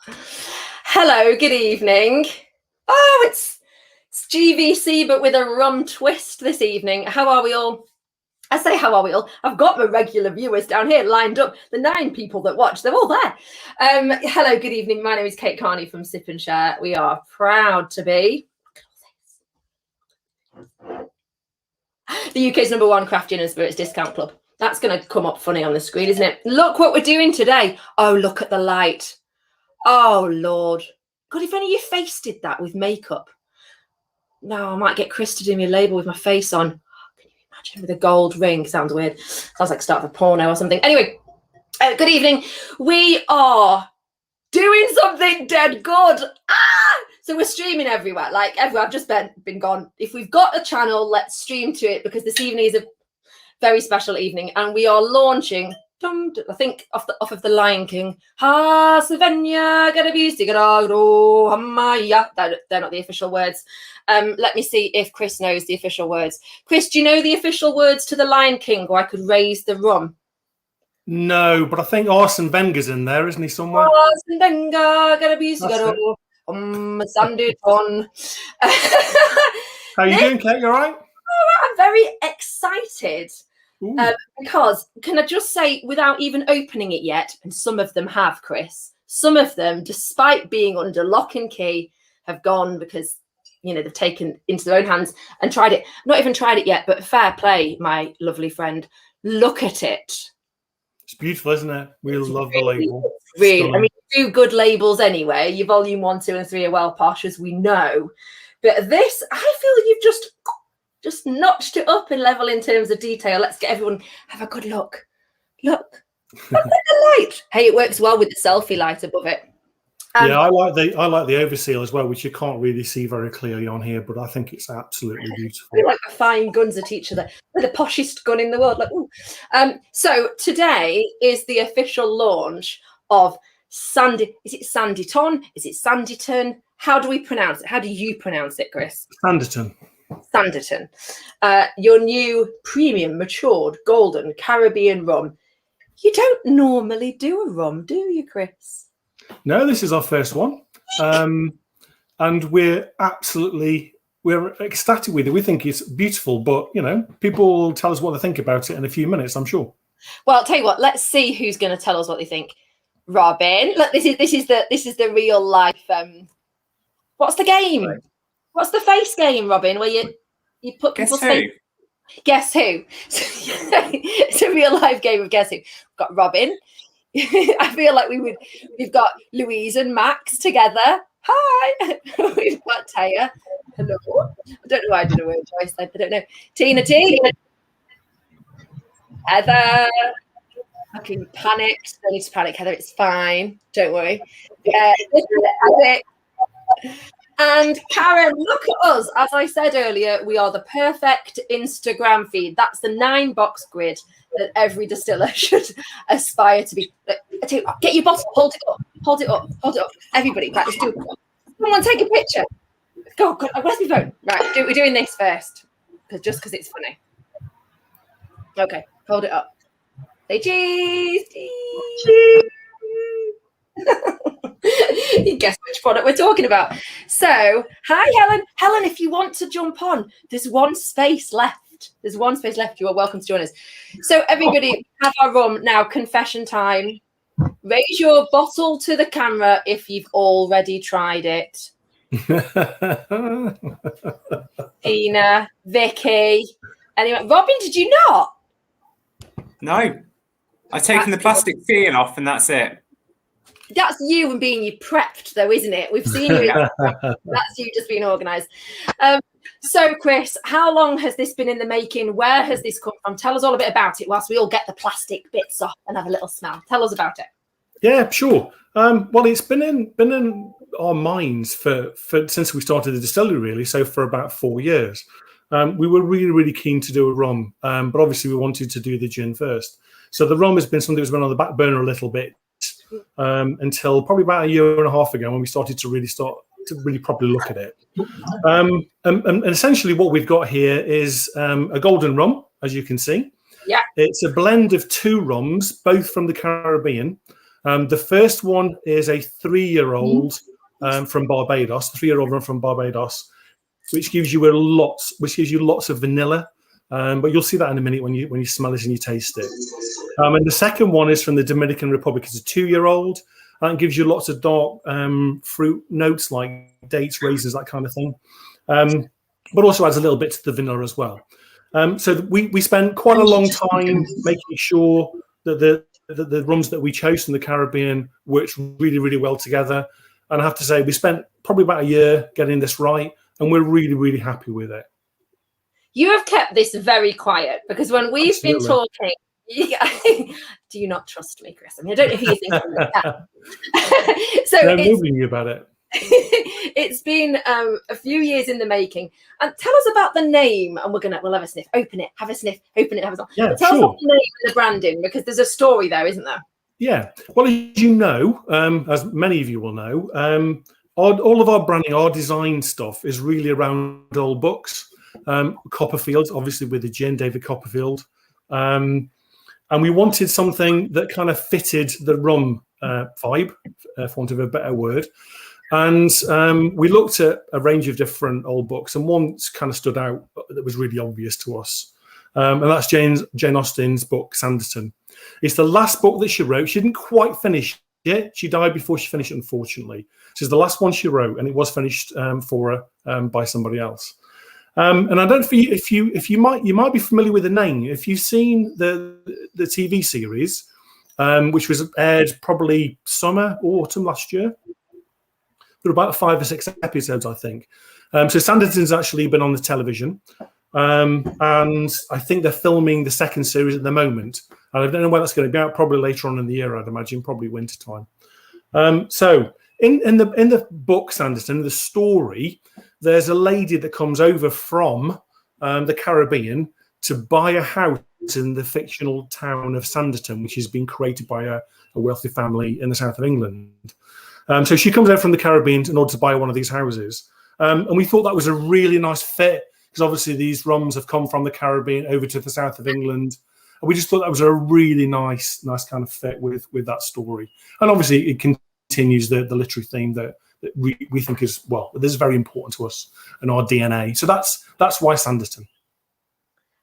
Hello, good evening. Oh, it's GVC, but with a rum twist this evening. How are we all? I say, how are we all? I've got my regular viewers down here lined up. The 9 people that watch, they're all there. Hello, good evening. My name is Kate Carney from Sip and Share. We are proud to be the UK's #1 craft gin and spirits discount club. That's going to come up funny on the screen, isn't it? Look what we're doing today. Oh, look at the light. Oh, Lord. God, if only your face did that with makeup. No, I might get Chris to do me a label with my face on. Can you imagine with a gold ring? Sounds weird. Sounds like start of a porno or something. Anyway, good evening. We are doing something dead good. So we're streaming everywhere. Like everywhere. I've just been gone. If we've got a channel, let's stream to it because this evening is a very special evening. And we are launching... I think off of the Lion King. Ha Slovenia, gotta be they're not the official words. Let me see if Chris knows the official words. Chris, do you know the official words to the Lion King, or I could raise the rum? No, but I think Arsene Wenger's in there, isn't he, somewhere? Arsene Wenger, gotta be Sanditon. How you doing, Kate? You all right? I'm very excited. Because, can I just say, without even opening it yet, and some of them have, Chris, some of them, despite being under lock and key, have gone because, you know, they've taken into their own hands and tried it. Not even tried it yet, but fair play, my lovely friend. Look at it. It's beautiful, isn't it? We love the label. Really, I mean, you do good labels anyway. Your volume 1, 2, and 3 are well posh, as we know. But this, I feel you've just notched it up in level in terms of detail. Let's get everyone have a good look. Look at the light. Hey, it works well with the selfie light above it. Yeah, I like the overseal as well, which you can't really see very clearly on here, but I think it's absolutely beautiful. We like the fine guns at each other. We're the poshest gun in the world. Like, ooh. So today is the official launch of Sandy. Is it Sanditon? Is it Sanditon? How do we pronounce it? How do you pronounce it, Chris? Sanditon. Sanditon, your new premium, matured, golden Caribbean rum. You don't normally do a rum, do you, Chris? No, this is our first one. And we're ecstatic with it. We think it's beautiful, but, you know, people will tell us what they think about it in a few minutes, I'm sure. Well, I'll tell you what, let's see who's going to tell us what they think. Robin, look, this is the real life. What's the game? Right. What's the face game, Robin, where you put people's face? Guess who? It's a real life game of Guess Who. We've got Robin. I feel like we've got Louise and Max together. Hi. We've got Taya. Hello. I don't know why I did a word choice. I don't know. Tina T. Heather. Fucking panicked. Don't need to panic, Heather. It's fine. Don't worry. And Karen, look at us. As I said earlier, we are the perfect Instagram feed. That's the 9-box grid that every distiller should aspire to be. Get your bottle, hold it up, hold it up, hold it up. Everybody, right, let's do it. Someone take a picture. Go, where's my phone? Right, we're doing this first, because it's funny. Okay, hold it up. Say cheese. Cheese. You guess which product we're talking about. So, hi, Helen. Helen, if you want to jump on, there's one space left. You are welcome to join us. So, everybody, have our rum now. Confession time. Raise your bottle to the camera if you've already tried it. Tina, Vicky, anyone? Robin, did you not? No, I've taken the plastic seal off, and that's it. That's you and being you prepped, though, isn't it? We've seen you. That's you just being organised. So, Chris, how long has this been in the making? Where has this come from? Tell us all a bit about it whilst we all get the plastic bits off and have a little smell. Tell us about it. Yeah, sure. Well, it's been in our minds for since we started the distillery, really. So for about 4 years, we were really, really keen to do a rum, but obviously we wanted to do the gin first. So the rum has been something that's been on the back burner a little bit. Until probably about 1.5 years ago when we started to really properly look at it. And essentially what we've got here is a golden rum, as you can see. Yeah. It's a blend of 2 rums, both from the Caribbean. The first one is a 3-year-old from Barbados, 3-year-old rum from Barbados, which gives you lots of vanilla. But you'll see that in a minute when you smell it and you taste it. And the second one is from the Dominican Republic. It's a 2-year-old. And gives you lots of dark fruit notes like dates, raisins, that kind of thing. But also adds a little bit to the vanilla as well. So we spent quite a long time making sure that the rums that we chose from the Caribbean worked really, really well together. And I have to say, we spent probably about a year getting this right, and we're really, really happy with it. You have kept this very quiet, because when we've been talking, do you not trust me, Chris? I mean, I don't know who you think I'm like that. So I'm moving you about it. It's been a few years in the making. And tell us about the name, and we'll have a sniff. Open it, have a sniff. Open it, have a sniff. Yeah, tell us about the name and the branding, because there's a story there, isn't there? Yeah. Well, as you know, as many of you will know, all of our branding, our design stuff is really around old books. Copperfield, obviously with the gin, David Copperfield. And we wanted something that kind of fitted the rum vibe, for want of a better word. And we looked at a range of different old books, and one kind of stood out that was really obvious to us. And that's Jane Austen's book, Sanditon. It's the last book that she wrote. She didn't quite finish it. She died before she finished it, unfortunately. This is the last one she wrote, and it was finished for her by somebody else. And I don't know if you might be familiar with the name. If you've seen the TV series, which was aired probably summer or autumn last year, there were about 5 or 6 episodes, I think. So Sanditon's actually been on the television, and I think they're filming the second series at the moment. And I don't know when that's going to be out. Probably later on in the year, I'd imagine, probably winter time. So in the book Sanditon, the story, there's a lady that comes over from the Caribbean to buy a house in the fictional town of Sanditon, which has been created by a wealthy family in the south of England. So she comes over from the Caribbean in order to buy one of these houses. And we thought that was a really nice fit, because obviously these rums have come from the Caribbean over to the south of England. And we just thought that was a really nice kind of fit with that story. And obviously it continues the literary theme that we think is, well, this is very important to us and our DNA. So that's why Sanditon.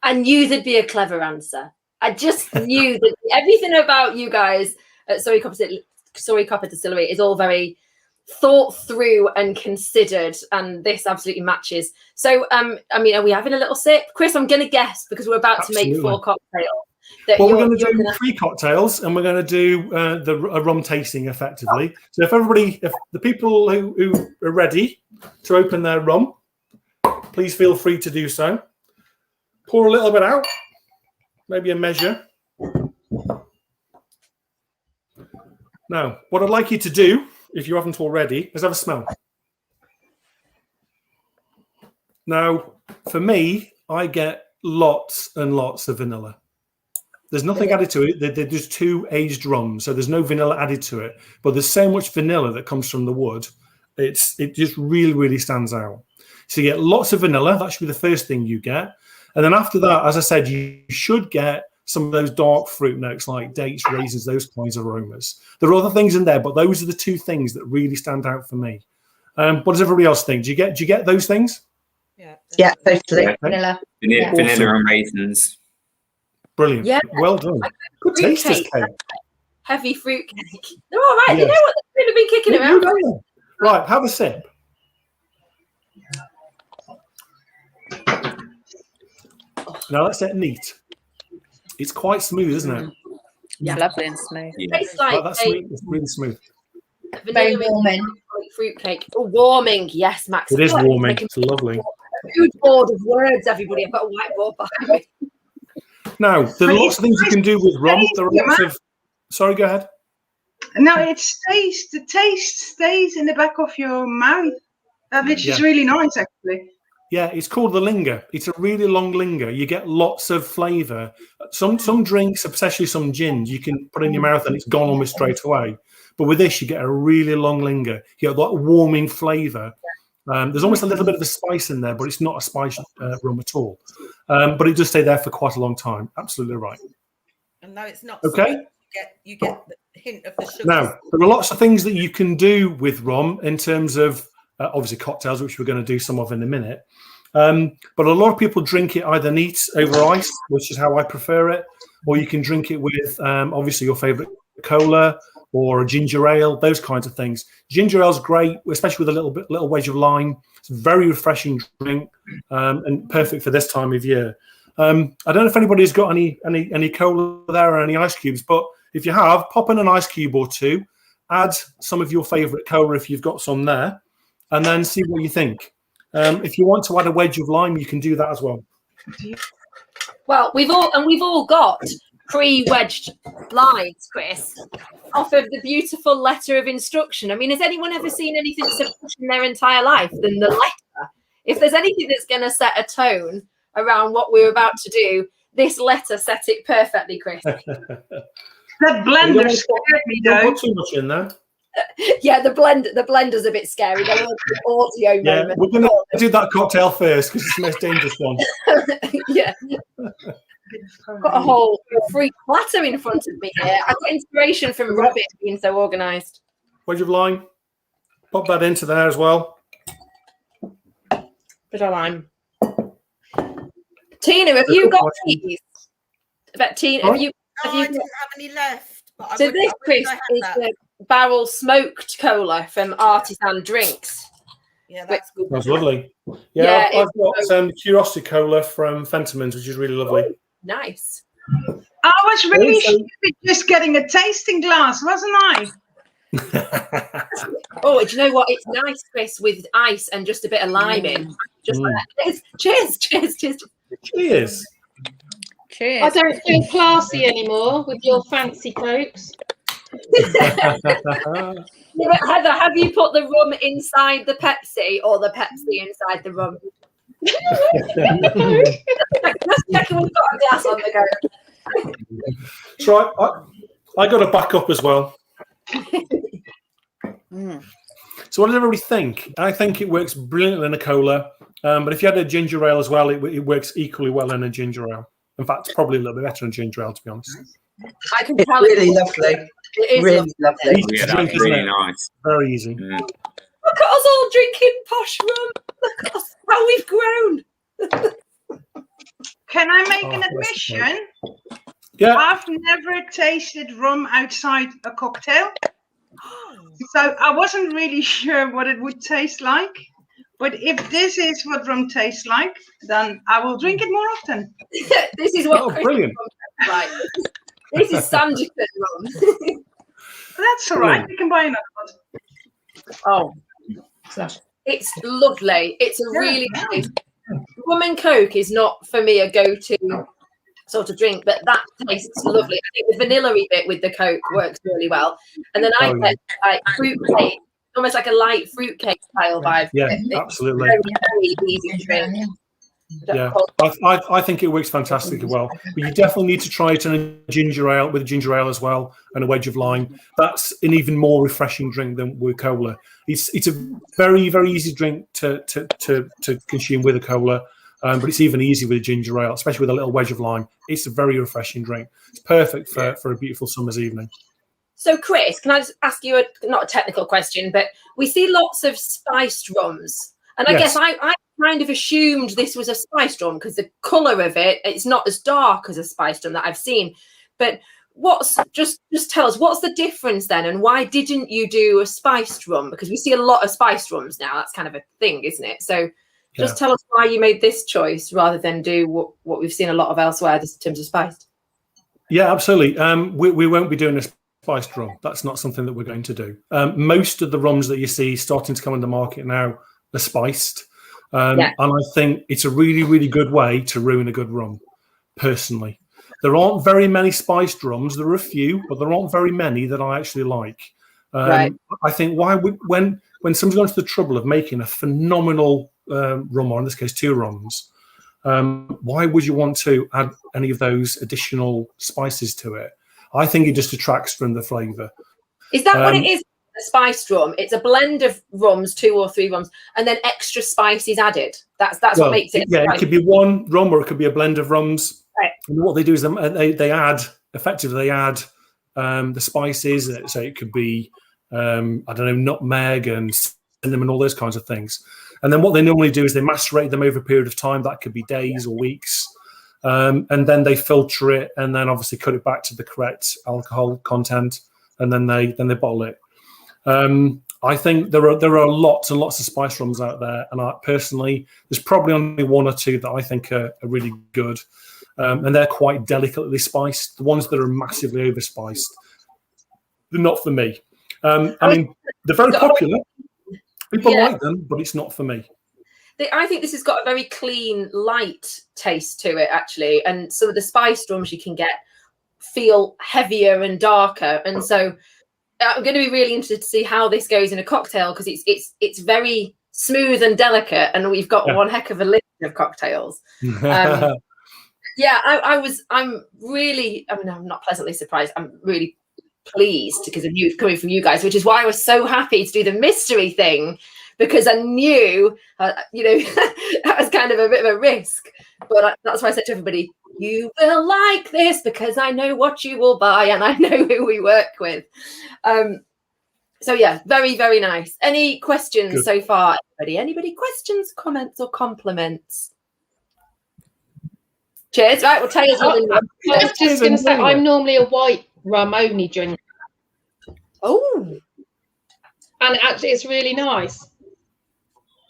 I knew there'd be a clever answer. I just knew that everything about you guys at Sorry Copper Distillery is all very thought through and considered, and this absolutely matches. So, I mean, are we having a little sip? Chris, I'm going to guess, because we're about to make 4 cocktails. Well, we're going to do 3 cocktails, and we're going to do a rum tasting effectively. So if the people who are ready to open their rum, please feel free to do so. Pour a little bit out, maybe a measure. Now, what I'd like you to do, if you haven't already, is have a smell. Now, for me, I get lots and lots of vanilla. There's nothing added to it. There's 2 aged rums, so there's no vanilla added to it. But there's so much vanilla that comes from the wood. It just really, really stands out. So you get lots of vanilla. That should be the first thing you get. And then after that, as I said, you should get some of those dark fruit notes like dates, raisins, those kinds of aromas. There are other things in there, but those are the 2 things that really stand out for me. What does everybody else think? Do you get those things? Yeah, totally. Yeah. Vanilla. Vanilla and raisins. Brilliant. Yeah. Well done. Good taste, this cake. Heavy fruit cake. They're all right. Yes. You know what? They've really been kicking around. Right, have a sip. Now that's it neat. It's quite smooth, isn't it? Yeah, lovely and smooth. Yeah. Tastes like That's smooth. It's really smooth. Very warming. Fruit cake. Oh, warming. Yes, Max. It is warming. It's lovely. A huge board of words, everybody. I've got a whiteboard behind me. Now, there are lots of things you can do with rum. There are lots of... Sorry, go ahead. No, it stays. The taste stays in the back of your mouth, which is really nice, actually. Yeah, it's called the linger. It's a really long linger. You get lots of flavour. Some drinks, especially some gins, you can put in your mouth and it's gone almost straight away. But with this, you get a really long linger. You get that warming flavour. There's almost a little bit of a spice in there, but it's not a spice rum at all. But it does stay there for quite a long time. Absolutely right. And no, it's not. Okay. You get hint of the sugar. Now, there are lots of things that you can do with rum in terms of obviously cocktails, which we're going to do some of in a minute. But a lot of people drink it either neat over ice, which is how I prefer it, or you can drink it with obviously your favorite cola or a ginger ale, those kinds of things. Ginger ale is great, especially with a little wedge of lime. It's a very refreshing drink and perfect for this time of year. I don't know if anybody's got any cola there or any ice cubes, but if you have, pop in an ice cube or two, add some of your favorite cola if you've got some there, and then see what you think. If you want to add a wedge of lime, you can do that as well. Well, we've all got pre-wedged limes, Chris, off of the beautiful letter of instruction. I mean, has anyone ever seen anything so much in their entire life than the letter? If there's anything that's going to set a tone around what we're about to do, this letter set it perfectly, Chris. That blender scared me, though. Don't put too much in there. Yeah, the blender's a bit scary. There was an audio moment. We're going to do that cocktail first because it's the most dangerous one. Yeah. Got a whole free platter in front of me here. I got inspiration from Robin being so organised. Wedge of lime. Pop that into there as well. Bit of lime. Tina, have you got these? Tina, have you? I didn't have any left. But So this, Chris, is the barrel smoked cola from Artisan Drinks. Yeah, that's good. That's lovely. Yeah, I've got some Curiosity Cola from Fentimans, which is really lovely. Oh, nice. I was really stupid just getting a tasting glass, wasn't I? Oh, do you know what? It's nice, Chris, with ice and just a bit of lime in. Just like that. Cheers. Cheers. Cheers. I don't feel classy anymore with your fancy cokes. Heather, have you put the rum inside the Pepsi or the Pepsi inside the rum? Just checking we've got a glass on the go. So I got a backup as well. So what does everybody think? I think it works brilliantly in a cola, but if you had a ginger ale as well, it works equally well in a ginger ale. In fact, probably a little bit better than ginger ale, to be honest. I can It's tell really lovely. It is Really lovely. Easy Yeah, to drink, that's isn't really it? nice. Very easy. Look at us all drinking posh rum. Look at us, how we've grown. Can I make an bless the admission? Yeah. I've never tasted rum outside a cocktail. So I wasn't really sure what it would taste like. But if this is what rum tastes like, then I will drink it more often. This is what Chris brilliant. is like. This is Sanditon rum. That's all right. You can buy another one. Oh, it's lovely. It's a really nice. Rum and Coke is not for me a go-to sort of drink, but that tastes lovely. I think the vanilla-y bit with the Coke works really well, and then I get like fruit cake, almost like a light fruit cake style vibe. Yeah, It's absolutely. very, very easy to drink. Yeah, I think it works fantastically well. But you definitely need to try it in a ginger ale with a ginger ale as well and a wedge of lime. That's an even more refreshing drink than with cola. It's a very, very easy drink to consume with a cola, but it's even easier with a ginger ale, especially with a little wedge of lime. It's a very refreshing drink. It's perfect for a beautiful summer's evening. So, Chris, can I just ask you not a technical question, but we see lots of spiced rums, and I guess I kind of assumed this was a spiced rum because the colour of it's not as dark as a spiced rum that I've seen. But just tell us, what's the difference then, and why didn't you do a spiced rum? Because we see a lot of spiced rums now. That's kind of a thing, isn't it? So just tell us why you made this choice rather than do what we've seen a lot of elsewhere in terms of spiced. Yeah, absolutely. We won't be doing a spiced rum. That's not something that we're going to do. Most of the rums that you see starting to come on the market now are spiced. And I think it's a really, really good way to ruin a good rum, personally. There aren't very many spiced rums. There are a few, but there aren't very many that I actually like. I think when someone's gone to the trouble of making a phenomenal rum, or in this case, two rums, why would you want to add any of those additional spices to it? I think it just detracts from the flavour. Is that what it is? A spiced rum. It's a blend of rums, 2 or 3 rums, and then extra spices added. That's what makes it. Yeah, it could be one rum or it could be a blend of rums. Right. And what they do is they add the spices. So it could be, I don't know, nutmeg and cinnamon, all those kinds of things. And then what they normally do is they macerate them over a period of time. That could be days or weeks. And then they filter it and then obviously cut it back to the correct alcohol content. And then they bottle it. I think there are lots and lots of spice rums out there. And I personally, there's probably only one or two that I think are really good. And they're quite delicately spiced. The ones that are massively overspiced, they're not for me. I mean, they're very popular. People like them, but it's not for me. I think this has got a very clean, light taste to it, actually. And some of the spice rums you can get feel heavier and darker. And so I'm going to be really interested to see how this goes in a cocktail, because it's very smooth and delicate, and we've got one heck of a list of cocktails. I'm really, I mean, I'm not pleasantly surprised. I'm really pleased because of you coming from you guys, which is why I was so happy to do the mystery thing, because I knew, that was kind of a bit of a risk. But that's why I said to everybody, you will like this because I know what you will buy and I know who we work with. So yeah, very, very nice. Any questions so far? Anybody questions, comments or compliments? Cheers. Right, we'll tell you. I was just going to say, I'm normally a white rum only drinker. Oh. And actually, it's really nice.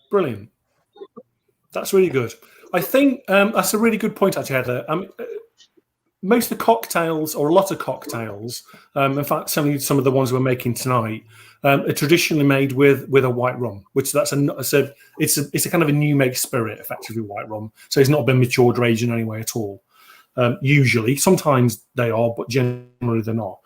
Brilliant. That's really good. I think that's a really good point, actually, Heather. Most of the cocktails, or a lot of cocktails, in fact, certainly some of the ones we're making tonight, are traditionally made with a white rum, which it's a kind of a new make spirit, effectively white rum. So it's not been matured or aged in any way at all. Usually, sometimes they are, but generally they're not.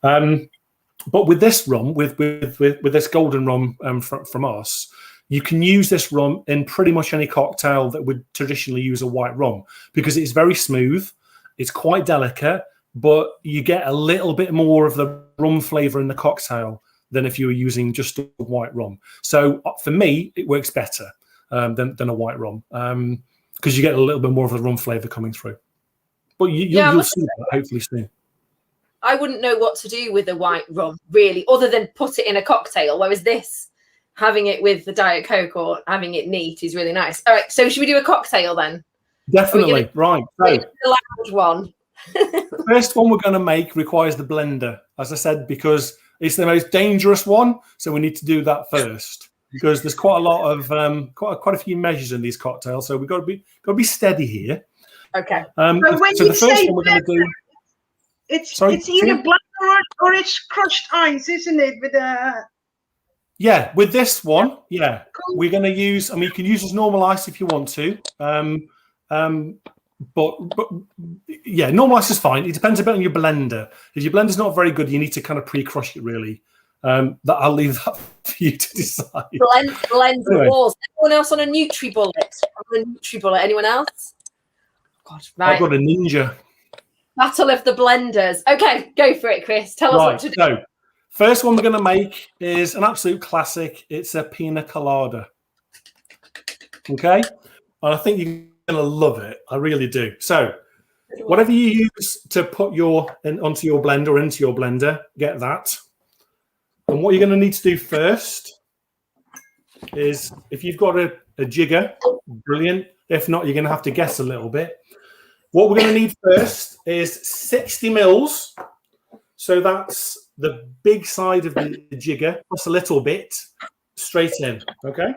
But with this rum, with this golden rum from us, you can use this rum in pretty much any cocktail that would traditionally use a white rum, because it's very smooth. It's quite delicate, but you get a little bit more of the rum flavor in the cocktail than if you were using just a white rum. So for me, it works better than a white rum, because you get a little bit more of the rum flavor coming through. But you'll see that hopefully soon. I wouldn't know what to do with a white rum, really, other than put it in a cocktail, whereas this, having it with the Diet Coke or having it neat is really nice. All right, so should we do a cocktail then? Definitely, right. So, the loud one. The first one we're going to make requires the blender, as I said, because it's the most dangerous one. So we need to do that first, because there's quite a lot of quite a few measures in these cocktails. So we've got to be steady here. Okay. So the first one we're going to do. It's either blender or it's crushed ice, isn't it? With this one, we're going to use. I mean, you can use as normal ice if you want to. But normal ice is fine. It depends a bit on your blender. If your blender's not very good, you need to kind of pre-crush it really. That I'll leave that for you to decide. Blend the walls. Anyone else on a NutriBullet? Anyone else? God, right. I've got a ninja. Battle of the blenders. Okay, go for it, Chris. Tell us what to do. So, first one we're going to make is an absolute classic. It's a pina colada. Okay, and I think you're going to love it. I really do. So, whatever you use to put onto your blender, get that. And what you're going to need to do first is, if you've got a jigger, brilliant. If not, you're going to have to guess a little bit. What we're going to need first is 60 mils. So that's the big side of the jigger, plus a little bit straight in. Okay.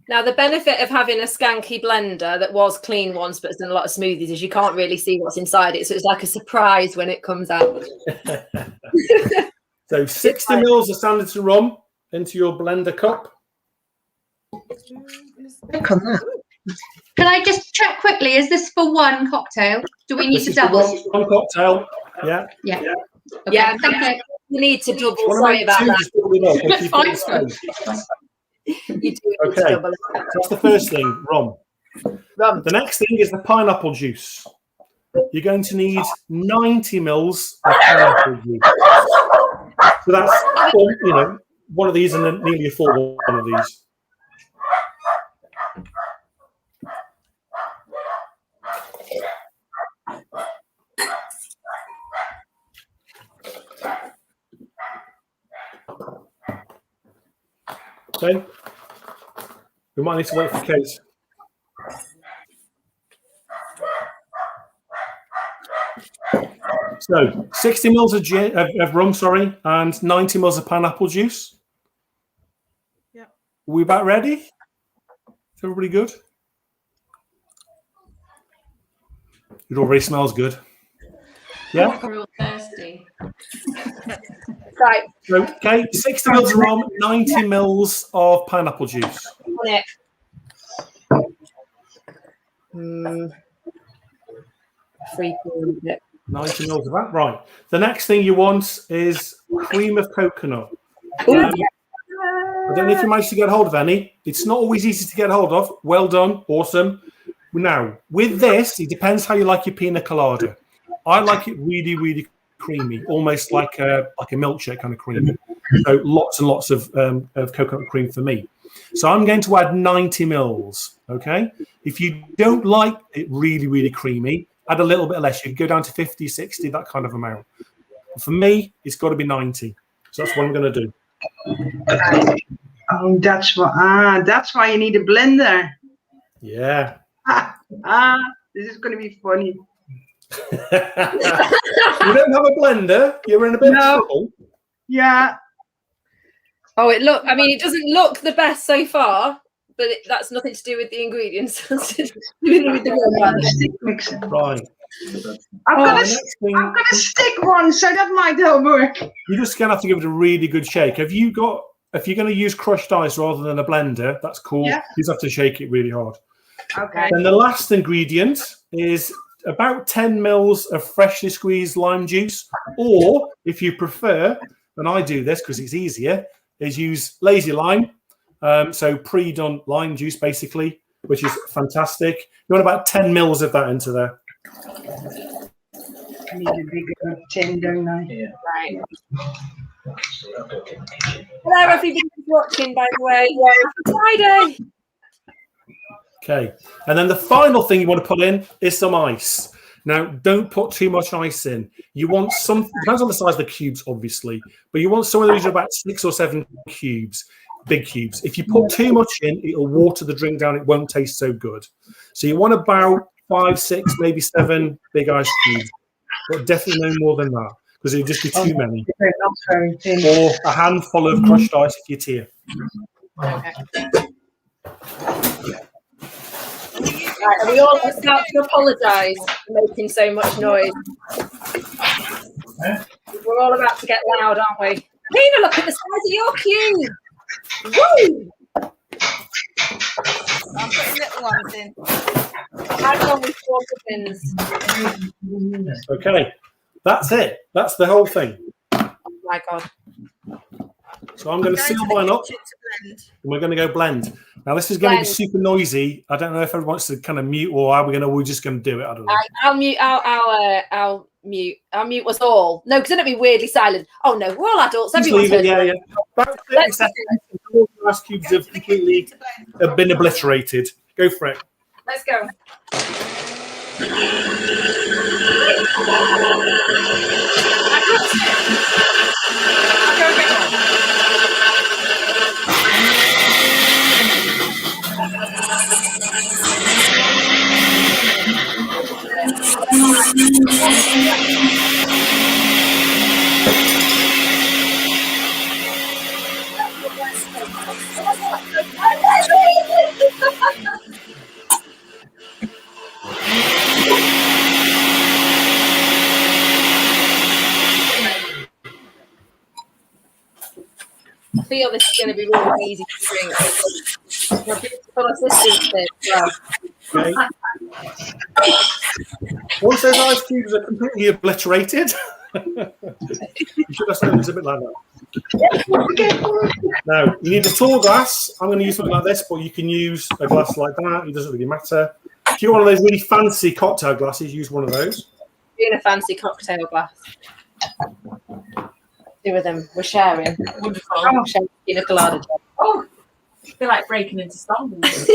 Now, the benefit of having a skanky blender that was clean once, but it's done a lot of smoothies, is you can't really see what's inside it. So it's like a surprise when it comes out. So 60 mils of Sanditon rum into your blender cup. Look on that. Can I just check quickly? Is this for one cocktail? Do we need to double? One cocktail. Yeah. Yeah. Okay. Yeah. Thank you. You need to double. Sorry about that. That's fine. You do. Okay. So that's the first thing. Rum. The next thing is the pineapple juice. You're going to need 90 mils of pineapple juice. So that's one of these and nearly a full one of these. Okay. We might need to wait for Kate. So 60 mils of rum, sorry, and 90 mils of pineapple juice. Yeah. Are we about ready? Is everybody good? It already smells good. Yeah. We're all thirsty. Right, So, Kate, 60 mils of rum, 90 mils of pineapple juice. on it. 3 bit. 90 mils of that. Right. The next thing you want is cream of coconut. I don't know if you managed to get hold of any. It's not always easy to get hold of. Well done. Awesome. Now, with this, it depends how you like your pina colada. I like it really, really creamy, almost like a milkshake kind of creamy. So lots and lots of coconut cream for me. So I'm going to add 90 mils, okay? If you don't like it really, really creamy, add a little bit less. You can go down to 50, 60, that kind of amount. But for me, it's got to be 90. So that's what I'm going to do. Oh, that's why you need a blender. Yeah. This is going to be funny. You don't have a blender? You're in a bit of trouble? Yeah. Oh, it doesn't look the best so far, but that's nothing to do with the ingredients. It's to do with the rum. Stick mixer. Right. I'm gonna next thing, stick one, so that might help work. you're just going to have to give it a really good shake. If you're going to use crushed ice rather than a blender, that's cool. Yeah. You just have to shake it really hard. Okay. Then the last ingredient is about 10 mils of freshly squeezed lime juice, or if you prefer, and I do this because it's easier, is use lazy lime. So pre-done lime juice, basically, which is fantastic. You want about 10 mils of that into there. I need a bigger tin, don't I? Yeah. Right. Hello, everybody who's watching, by the way. Yeah, Friday. Okay. And then the final thing you want to put in is some ice. Now, don't put too much ice in. You want some, depends on the size of the cubes, obviously, but you want some of these about 6 or 7 cubes, big cubes. If you put too much in, it'll water the drink down. It won't taste so good. So you want about 5, 6, maybe 7 big ice cubes, but definitely no more than that because it'll just be too many. They're not very thin. Or a handful of crushed ice if you're tier. Okay. Right, are we all about to apologise for making so much noise? We're all about to get loud, aren't we? Pina, look at the size of your cube. Woo! I'm putting little ones in. Hang on with 4 muffins. Okay, that's it. That's the whole thing. Oh my God. So I'm going to seal mine up. And we're going to go blend. Now this is going to be super noisy. I don't know if everyone wants to kind of mute, or are we going to? We're just going to do it. I don't know. I'll mute. I'll mute. I'll mute us all. No, because then it'll be weirdly silent. Oh no, we're all adults. Just Everyone's leave it. heard Yeah, yeah. About 30 seconds. All the ice cubes have completely been obliterated. Go for it. Let's go. I feel this is going to be really easy to drink. My beautiful assistant did as well. Okay. Once those ice cubes are completely obliterated, you should have something that's a bit like that. Now, you need a tall glass. I'm going to use something like this, but you can use a glass like that. It doesn't really matter. If you want one of those really fancy cocktail glasses, use one of those. In a fancy cocktail glass. 2 of them. We're sharing. Wonderful. I'm sharing a colada. Oh, I feel like breaking into Star Wars.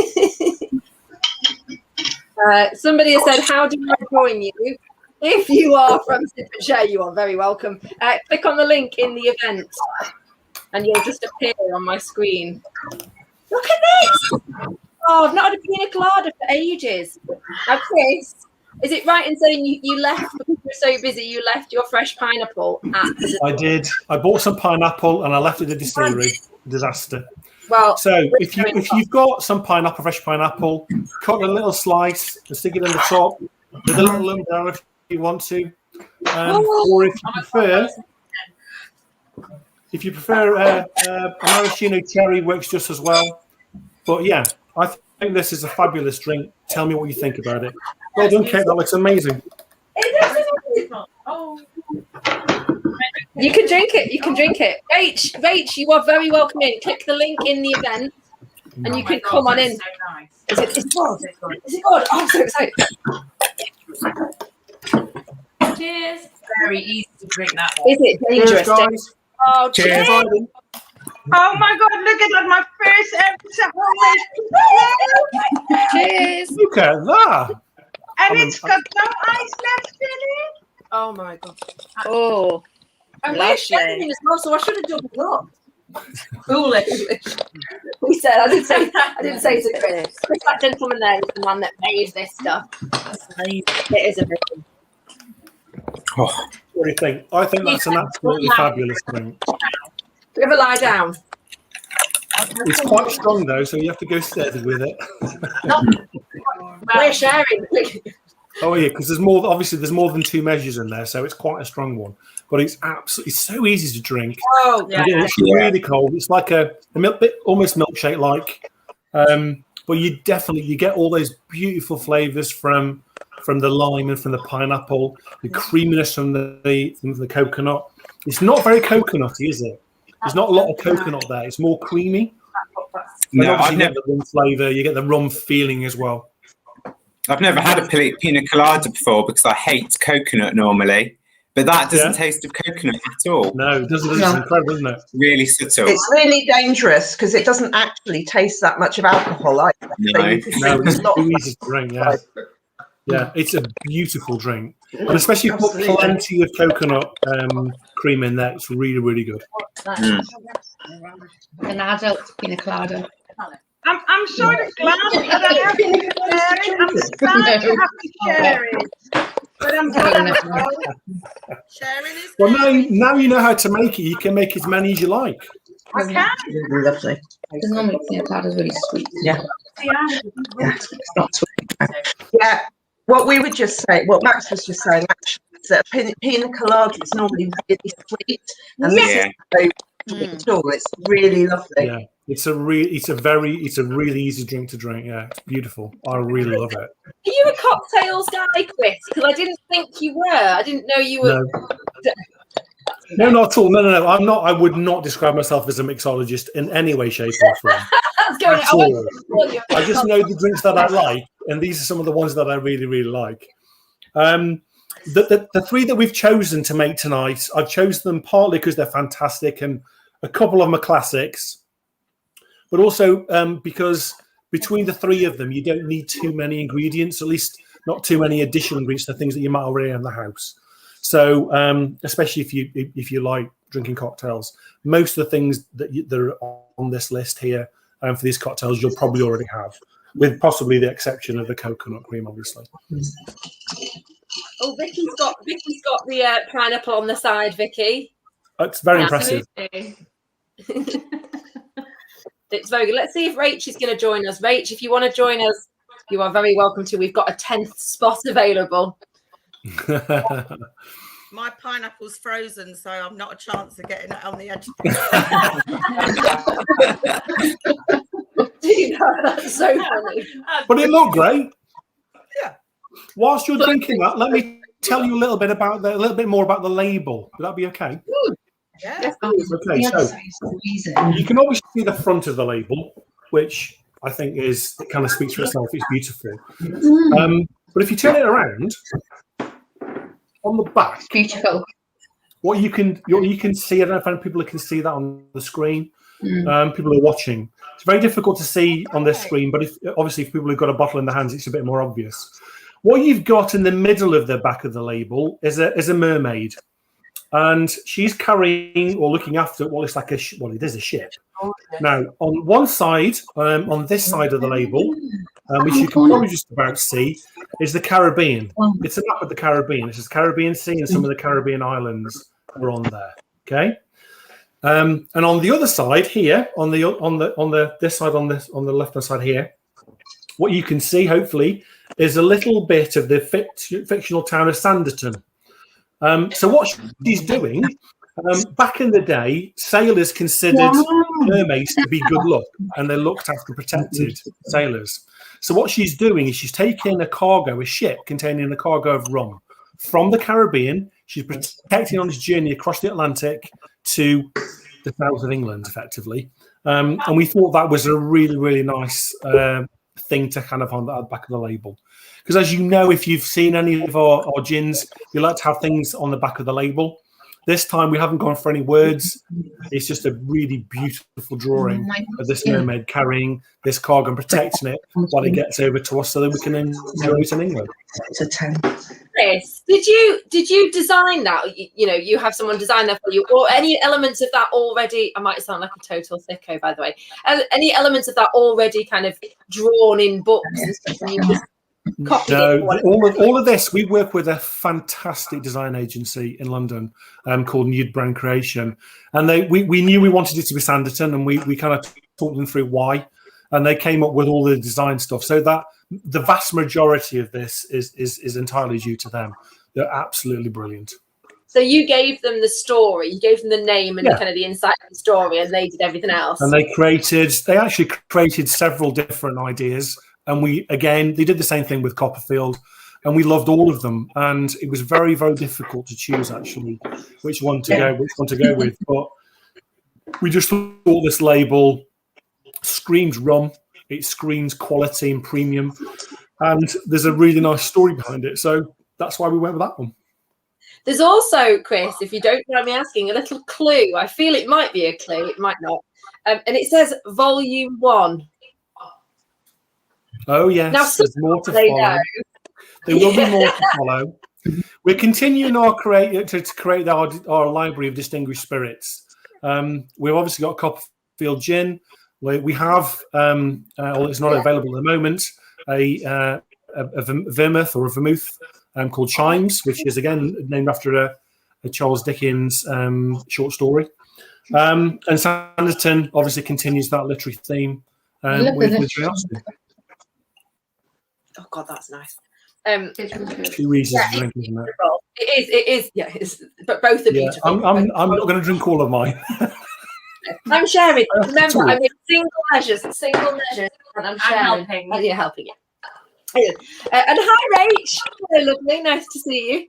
Somebody has said, how do I join you? If you are from Sanditon, you are very welcome. Click on the link in the event and you'll just appear on my screen. Look at this. Oh, I've not had a pina colada for ages. Now, Chris, is it right in saying you left because you were so busy? You left your fresh pineapple at the I did. I bought some pineapple and I left it at the distillery. Disaster. Well, So if you've got some pineapple, fresh pineapple, cut a little slice and stick it in the top with a little lump down if you want to, or if you prefer a maraschino cherry works just as well. But yeah, I think this is a fabulous drink. Tell me what you think about it. Well done, Kate. That looks amazing. Oh. You can drink it. You can drink it. Rach, you are very welcome in. Click the link in the event, and you can come on in. So nice. Is it good? Is it good? Oh, I'm so excited. Cheers. Very easy to drink that one. Is it dangerous? Cheers, guys. Oh, Cheers. cheers. Oh my God, look at that. My first episode. Cheers. Look at that. And it's got no ice left in it. Oh my God. Oh. And we're sharing as well, so I should have done it up. Foolish. We said, I didn't say to Chris. Chris, that gentleman there is the man that made this stuff. It is amazing. What do you think? I think that's an absolutely fabulous drink. Do you ever lie down? It's quite strong though, so you have to go steady with it. We're sharing. Oh yeah, because there's more than 2 measures in there, so it's quite a strong one. But it's so easy to drink. Oh, yeah. It's really cold. It's like a bit almost milkshake like. But you get all those beautiful flavors from the lime and from the pineapple, the creaminess from the coconut. It's not very coconutty, is it? There's not a lot of coconut there. It's more creamy. No, Obviously I've you never, get the rum flavor. You get the rum feeling as well. I've never had a pina colada before because I hate coconut normally. But that doesn't taste of coconut at all. No, it doesn't. It's incredible, isn't it? Really subtle. It's really dangerous because it doesn't actually taste that much of alcohol either. No. So you can No, drink it's a lot too of easy to drink. Yeah, yeah, it's a beautiful drink, and especially if you put Absolutely. plenty of coconut cream in there. It's really, really good. An adult pina colada. I'm sort of glad that I have to share it. I'm glad to have to share it. But I'm glad. Sharing is Well, now you know how to make it. You can make as many as you like. I can. lovely. Because normally pina colada is really sweet. Yeah. Yeah. It's not sweet. Yeah. What we would just say, what Max was just saying, actually, is that pina colada is normally really sweet, and this is so sweet at all. It's really lovely. Yeah, it's a really easy drink to drink. Yeah, it's beautiful. I really love it. Are you a cocktails guy, Chris? Because I didn't think you were. I didn't know you were. No, not at all. No. I'm not. I would not describe myself as a mixologist in any way, shape, or form. That's going. At all. I just know the drinks that I like, and these are some of the ones that I really, really like. The 3 that we've chosen to make tonight, I've chosen them partly because they're fantastic, and a couple of them are classics, but also because between the 3 of them, you don't need too many ingredients, at least not too many additional ingredients to things that you might already have in the house. So, especially if you like drinking cocktails, most of the things that are on this list here for these cocktails, you'll probably already have, with possibly the exception of the coconut cream, obviously. Oh, Vicky's got the pineapple on the side, Vicky. It's very impressive. It's very good. Let's see if Rach is going to join us. Rach, if you want to join us, you are very welcome to. We've got a 10th spot available. My pineapple's frozen, so I've not a chance of getting it on the edge. That's so funny. But it looked great. Yeah. Whilst you're drinking that, let me tell you a little bit more about the label. Would that be okay? Yeah. Okay, so you can obviously see the front of the label, which I think it kind of speaks for itself. It's beautiful. But if you turn it around, on the back, It's beautiful. what you can see, I don't know if people can see that on the screen. People are watching. It's very difficult to see on this screen, but if people have got a bottle in their hands, it's a bit more obvious. What you've got in the middle of the back of the label is a mermaid, and she's carrying or looking after what looks like it is a ship. Now, on one side, on this side of the label, which you can probably just about see, is the Caribbean. It's a map of the Caribbean. It's the Caribbean Sea and some of the Caribbean islands are on there. Okay. And on the other side here, on the left hand side here, what you can see, hopefully, is a little bit of the fictional town of Sanditon. So what she's doing, back in the day, sailors considered mermaids to be good luck, and they looked after protected sailors. So what she's doing is she's taking a ship containing a cargo of rum from the Caribbean. She's protecting on this journey across the Atlantic to the south of England, effectively. And we thought that was a really, really nice thing to kind of on the back of the label. Because as you know, if you've seen any of our gins, we like to have things on the back of the label. This time we haven't gone for any words. It's just a really beautiful drawing of this mermaid carrying this cargo and protecting it while it gets over to us so that we can enjoy it in England. It's a 10. Chris, did you design that? You have someone design that for you, or any elements of that already? I might sound like a total sicko, by the way. Any elements of that already kind of drawn in books and stuff, and you just copied it? All of this, we work with a fantastic design agency in London called Nude Brand Creation, and we knew we wanted it to be Sanditon, and we kind of talked them through why, and they came up with all the design stuff. So that the vast majority of this is entirely due to them. They're absolutely brilliant. So you gave them the story, you gave them the name and the kind of the insight of the story, and they did everything else. And they actually created several different ideas. And they did the same thing with Copperfield, and we loved all of them. And it was very, very difficult to choose actually which one to go with. But we just thought this label screams rum. It screams quality and premium, and there's a really nice story behind it. So that's why we went with that one. There's also, Chris, if you don't mind me asking, a little clue. I feel it might be a clue, it might not. And it says Volume 1. Oh, yes, now, there's more to follow. There will be more to follow. We're continuing to create our library of distinguished spirits. We've obviously got Copperfield Gin. We have, although it's not available at the moment, a vermouth or a vermouth called Chimes, which is, again, named after a Charles Dickens short story. And Sanditon obviously continues that literary theme with Jane Austen. Oh God, that's nice. Two reasons to drink, isn't it? It is. Yeah, but both are beautiful. I'm not going to drink all of mine. I'm sharing. Remember, I'm in single measures, and I'm sharing. Helping. You're helping it. And hi, Rach. Hello, lovely. Nice to see you.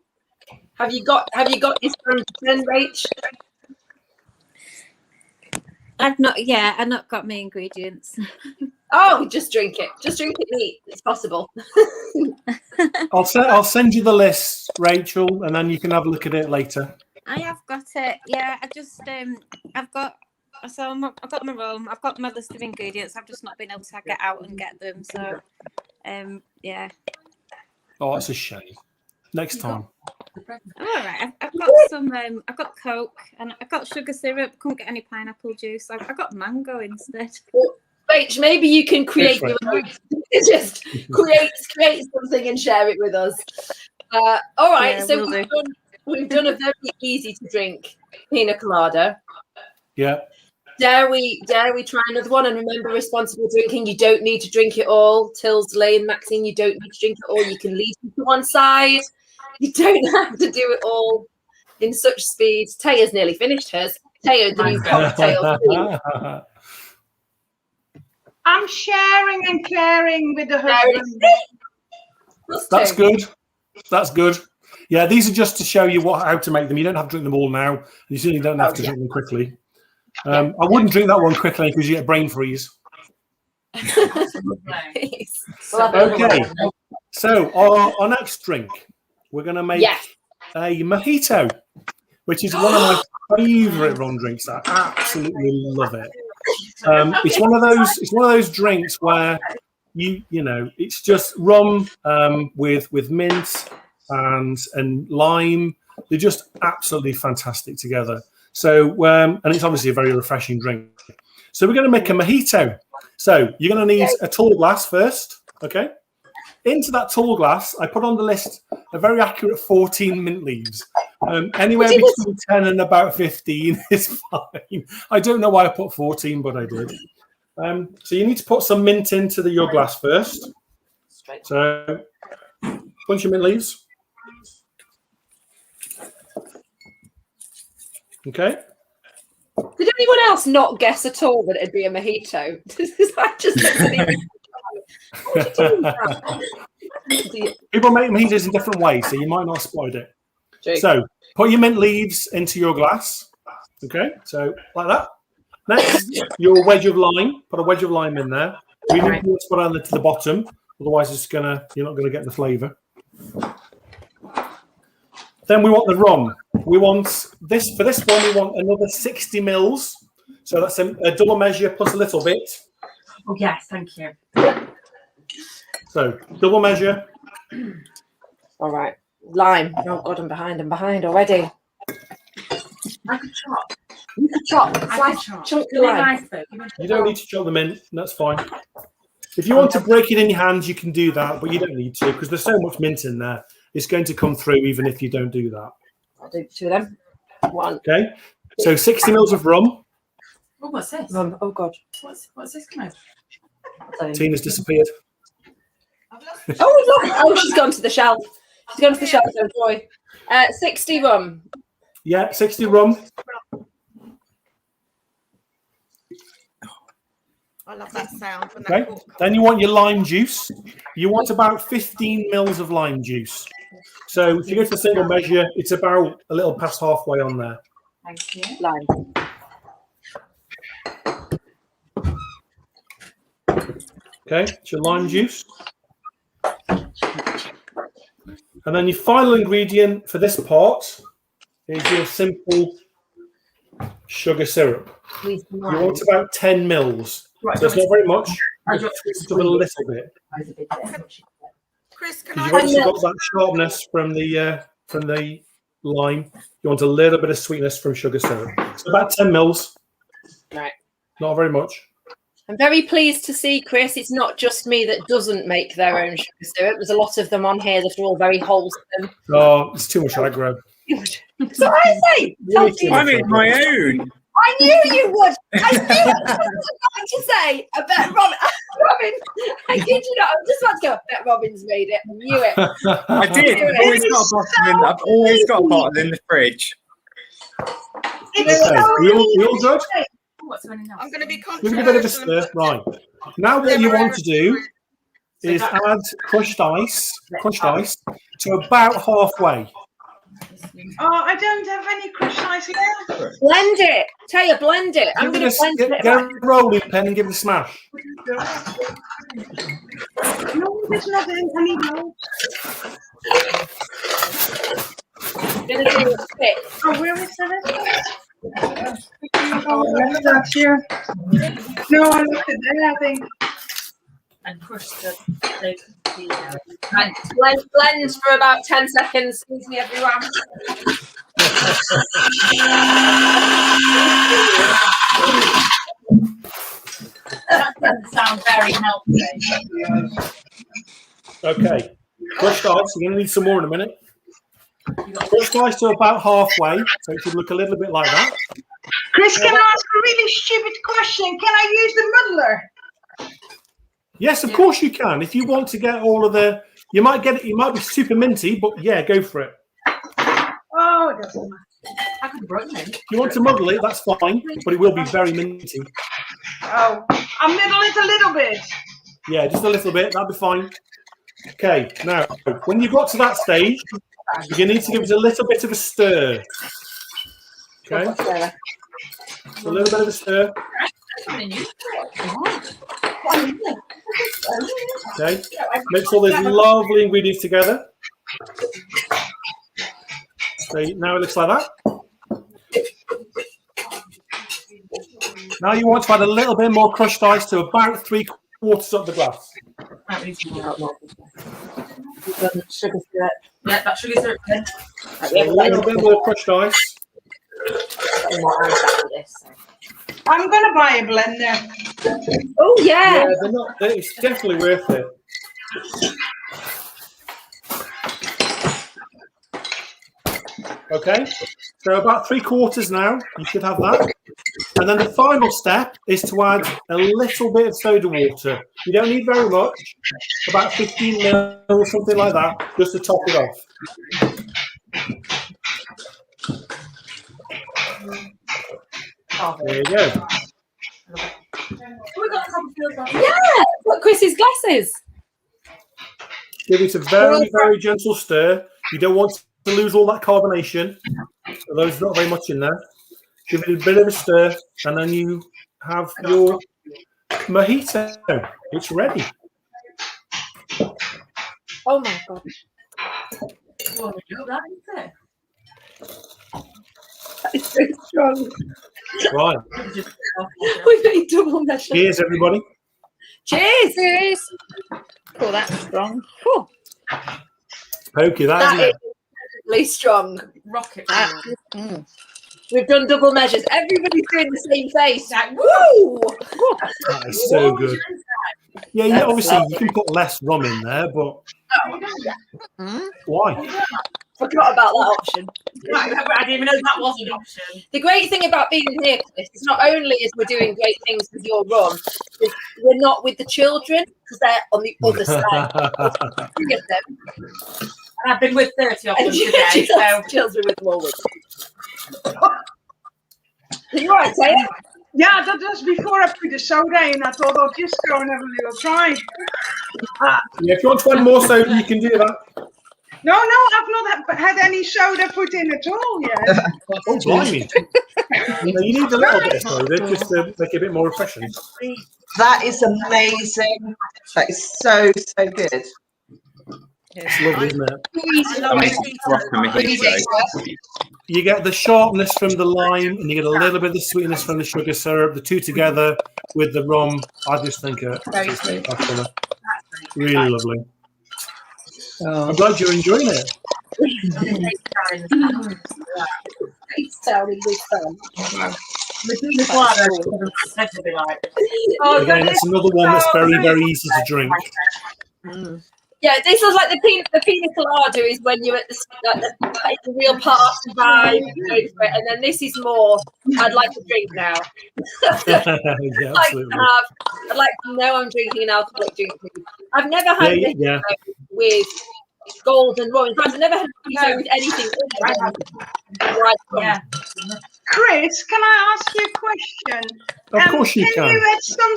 Have you got your friend, Rach? I've not got my ingredients. Oh, just drink it. Just drink it neat. It's possible. I'll send you the list, Rachel, and then you can have a look at it later. I have got it. Yeah, I just I've got my rum. I've got my list of ingredients. I've just not been able to get out and get them. So, yeah. Oh, that's a shame. Next time. All right. I've got some. I've got Coke and I've got sugar syrup. Couldn't get any pineapple juice. I've got mango instead. Rach, maybe you can create your own. Just create something and share it with us. All right. Yeah, so we've done a very easy to drink pina colada. Yeah. Dare we try another one? And remember, responsible drinking. You don't need to drink it all. Tilsley and Maxine, you don't need to drink it all. You can leave it to one side. You don't have to do it all in such speed. Taya's nearly finished hers. Taya, the new cocktail. I'm sharing and caring with the husband. That's good. That's good. Yeah, these are just to show you how to make them. You don't have to drink them all now. You certainly don't have to drink them quickly. I wouldn't drink that one quickly because you get brain freeze. Okay. So our next drink, we're going to make a mojito, which is one of my favourite rum drinks. I absolutely love it. It's one of those drinks where you know it's just rum with mint and lime. They're just absolutely fantastic together. So and it's obviously a very refreshing drink. So we're going to make a mojito. So you're going to need a tall glass first, okay? Into that tall glass, I put on the list a very accurate 14 mint leaves. Anywhere between 10 and about 15 is fine. I don't know why I put 14, but I did. So you need to put some mint into your glass first. So bunch of mint leaves. Okay. Did anyone else not guess at all that it'd be a mojito? I just looked at it. People make mojitos in different ways, so you might not have spotted it. True. So put your mint leaves into your glass. Okay, so like that. Next, your wedge of lime. Put a wedge of lime in there. We need to put it to the bottom, otherwise you're not gonna get the flavour. Then we want the rum. We want this for this one. We want another 60 mils. So that's a double measure plus a little bit. Oh yes, thank you. So double measure. All right, lime. Oh God, I'm behind already. I could chop. You could chop. Chunk the lime. You don't need to chop them in. That's fine. If you want to break it in your hands, you can do that, but you don't need to because there's so much mint in there. It's going to come through even if you don't do that. I'll do 2 of them. 1. Okay. So 60 mils of rum. Oh, what's this? Rum. Oh God. What's this coming? Tina's disappeared. Oh look! Oh, she's gone to the shelf. She's gone to the shelf. Oh boy. 60 rum. Yeah, 60 rum. I love that sound. When Okay. Then you want your lime juice. You want about 15 mils of lime juice. So if you go to the single measure, it's about a little past halfway on there. Thank you. Lime. Okay, it's your lime juice. And then your final ingredient for this part is your simple sugar syrup. You want about 10 mils. So it's not very much. Just a little bit. Chris, can You've I? also got that sharpness from the lime. You want a little bit of sweetness from sugar syrup. So about 10 mils. Right. Not very much. I'm very pleased to see, Chris, it's not just me that doesn't make their own sugar syrup. There's a lot of them on here that are all very wholesome. Oh, it's too much aggro. So I say, I made my own. I knew you would. I knew what I was about to say. I bet Robin. I kid you not. I was just about to go. I bet Robin's made it. I knew it. I did. I've always got a bottle in the fridge. We all good? I'm going to be Give it a bit of a controversial. stir. Right. Now what you want to do is add crushed ice to about halfway. Oh, I don't have any crushed ice here. Blend it. Tell you, blend it. I'm going to blend it. Get a rolling pin and give it a smash. No, there's not any rolls. Going to do a spit. Oh, where is it? Oh, that's here. No, I looked at there, I think. And crush the Right, blend for about 10 seconds. Excuse me, everyone. That doesn't sound very healthy. Okay. Crushed ice. You're going to need some more in a minute. Crushed ice to about halfway, so it should look a little bit like that. Chris, can I ask a really stupid question? Can I use the muddler? Yes, of course you can. If you want to get all of the, you might get it. You might be super minty, but yeah, go for it. Oh, it doesn't matter. I could run it. If you want to muddle it, that's fine, but it will be very minty. Oh, I'll middle it a little bit. Yeah, just a little bit. That'll be fine. Okay, now when you got to that stage, you need to give it a little bit of a stir. Okay, so a little bit of a stir. Okay, mix all these lovely ingredients together. So now it looks like that. Now you want to add a little bit more crushed ice to about 3/4 of the glass. Sugar syrup. Yeah, that sugar syrup. So a little bit more crushed ice. more ice after this. So. I'm gonna buy a blender. Oh yeah. Yeah, they're not. It's definitely worth it. Okay, so about 3/4 now. You should have that. And then the final step is to add a little bit of soda water. You don't need very much, about 15 ml, something like that, just to top it off. There you go. Yeah. Look, Chris's glasses. Give it a very, very gentle stir. You don't want to lose all that carbonation, although there's not very much in there. Give it a bit of a stir, and then you have your mojito. It's ready. Oh my god. Well, that is it. It's so strong. Right. We've made double measure. Cheers, everybody. Cheers. Cheers. Oh, that's strong. Whew. Pokey, That isn't is it? really strong. Rocket. We've done double measures. Everybody's doing the same face. Like, woo! That is so good. Yeah, obviously you can put less rum in there, but why? Forgot about that option. I didn't even know that was an option. The great thing about being here, Chris, is not only is we're doing great things with your rum, is we're not with the children because they're on the other side. Three of them. And I've been with 30 of them And today, so children with them all with. Are you right, Taylor? Yeah, that was before I put the soda in. I thought I'll just go and have a little try. Yeah, if you want to add more soda, you can do that. No, I've not had any soda put in at all yet. Oh, blimey. You need a little bit of soda just to make it a bit more refreshing. That is amazing. That is so good. It's lovely, isn't it? That makes it proper mojito. You get the sharpness from the lime, and you get a little bit of the sweetness from the sugar syrup. The two together with the rum, I just think it's spectacular. Really lovely. I'm glad you're enjoying it. Again, it's another one that's very, very easy to drink. Yeah, this was like the pina colada is when you're at the real party vibe, you go for it, and then this is more. I'd like to drink now. Yeah, I'd like to know I'm drinking an alcoholic drink. I've never had this with golden rum. In fact, I've never had mojito with anything other than white rum. Yeah. Chris, can I ask you a question? Of course you can. You add some?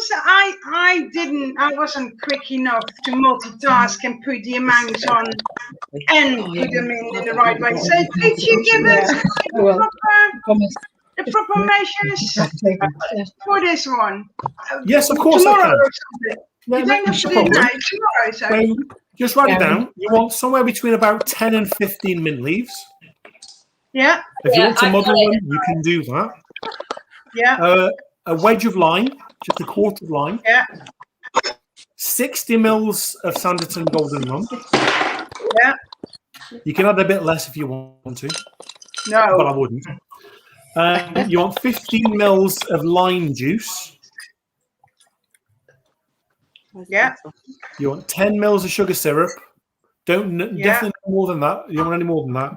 I wasn't quick enough to multitask and put the amounts on and put them in the right way. So could you give us the proper measures for this one? Yes, of course I Tomorrow can. or something. You don't have to do it now. Tomorrow, so. Just write it down. You want somewhere between about 10 and 15 mint leaves. Yeah. If you want to muddle them, you can do that. Yeah. A wedge of lime, just a quart of lime. Yeah. 60 mils of Sanditon golden rum. Yeah. You can add a bit less if you want to. No. But I wouldn't. You want 15 mils of lime juice. Yeah. You want 10 mils of sugar syrup. Definitely no more than that. You don't want any more than that.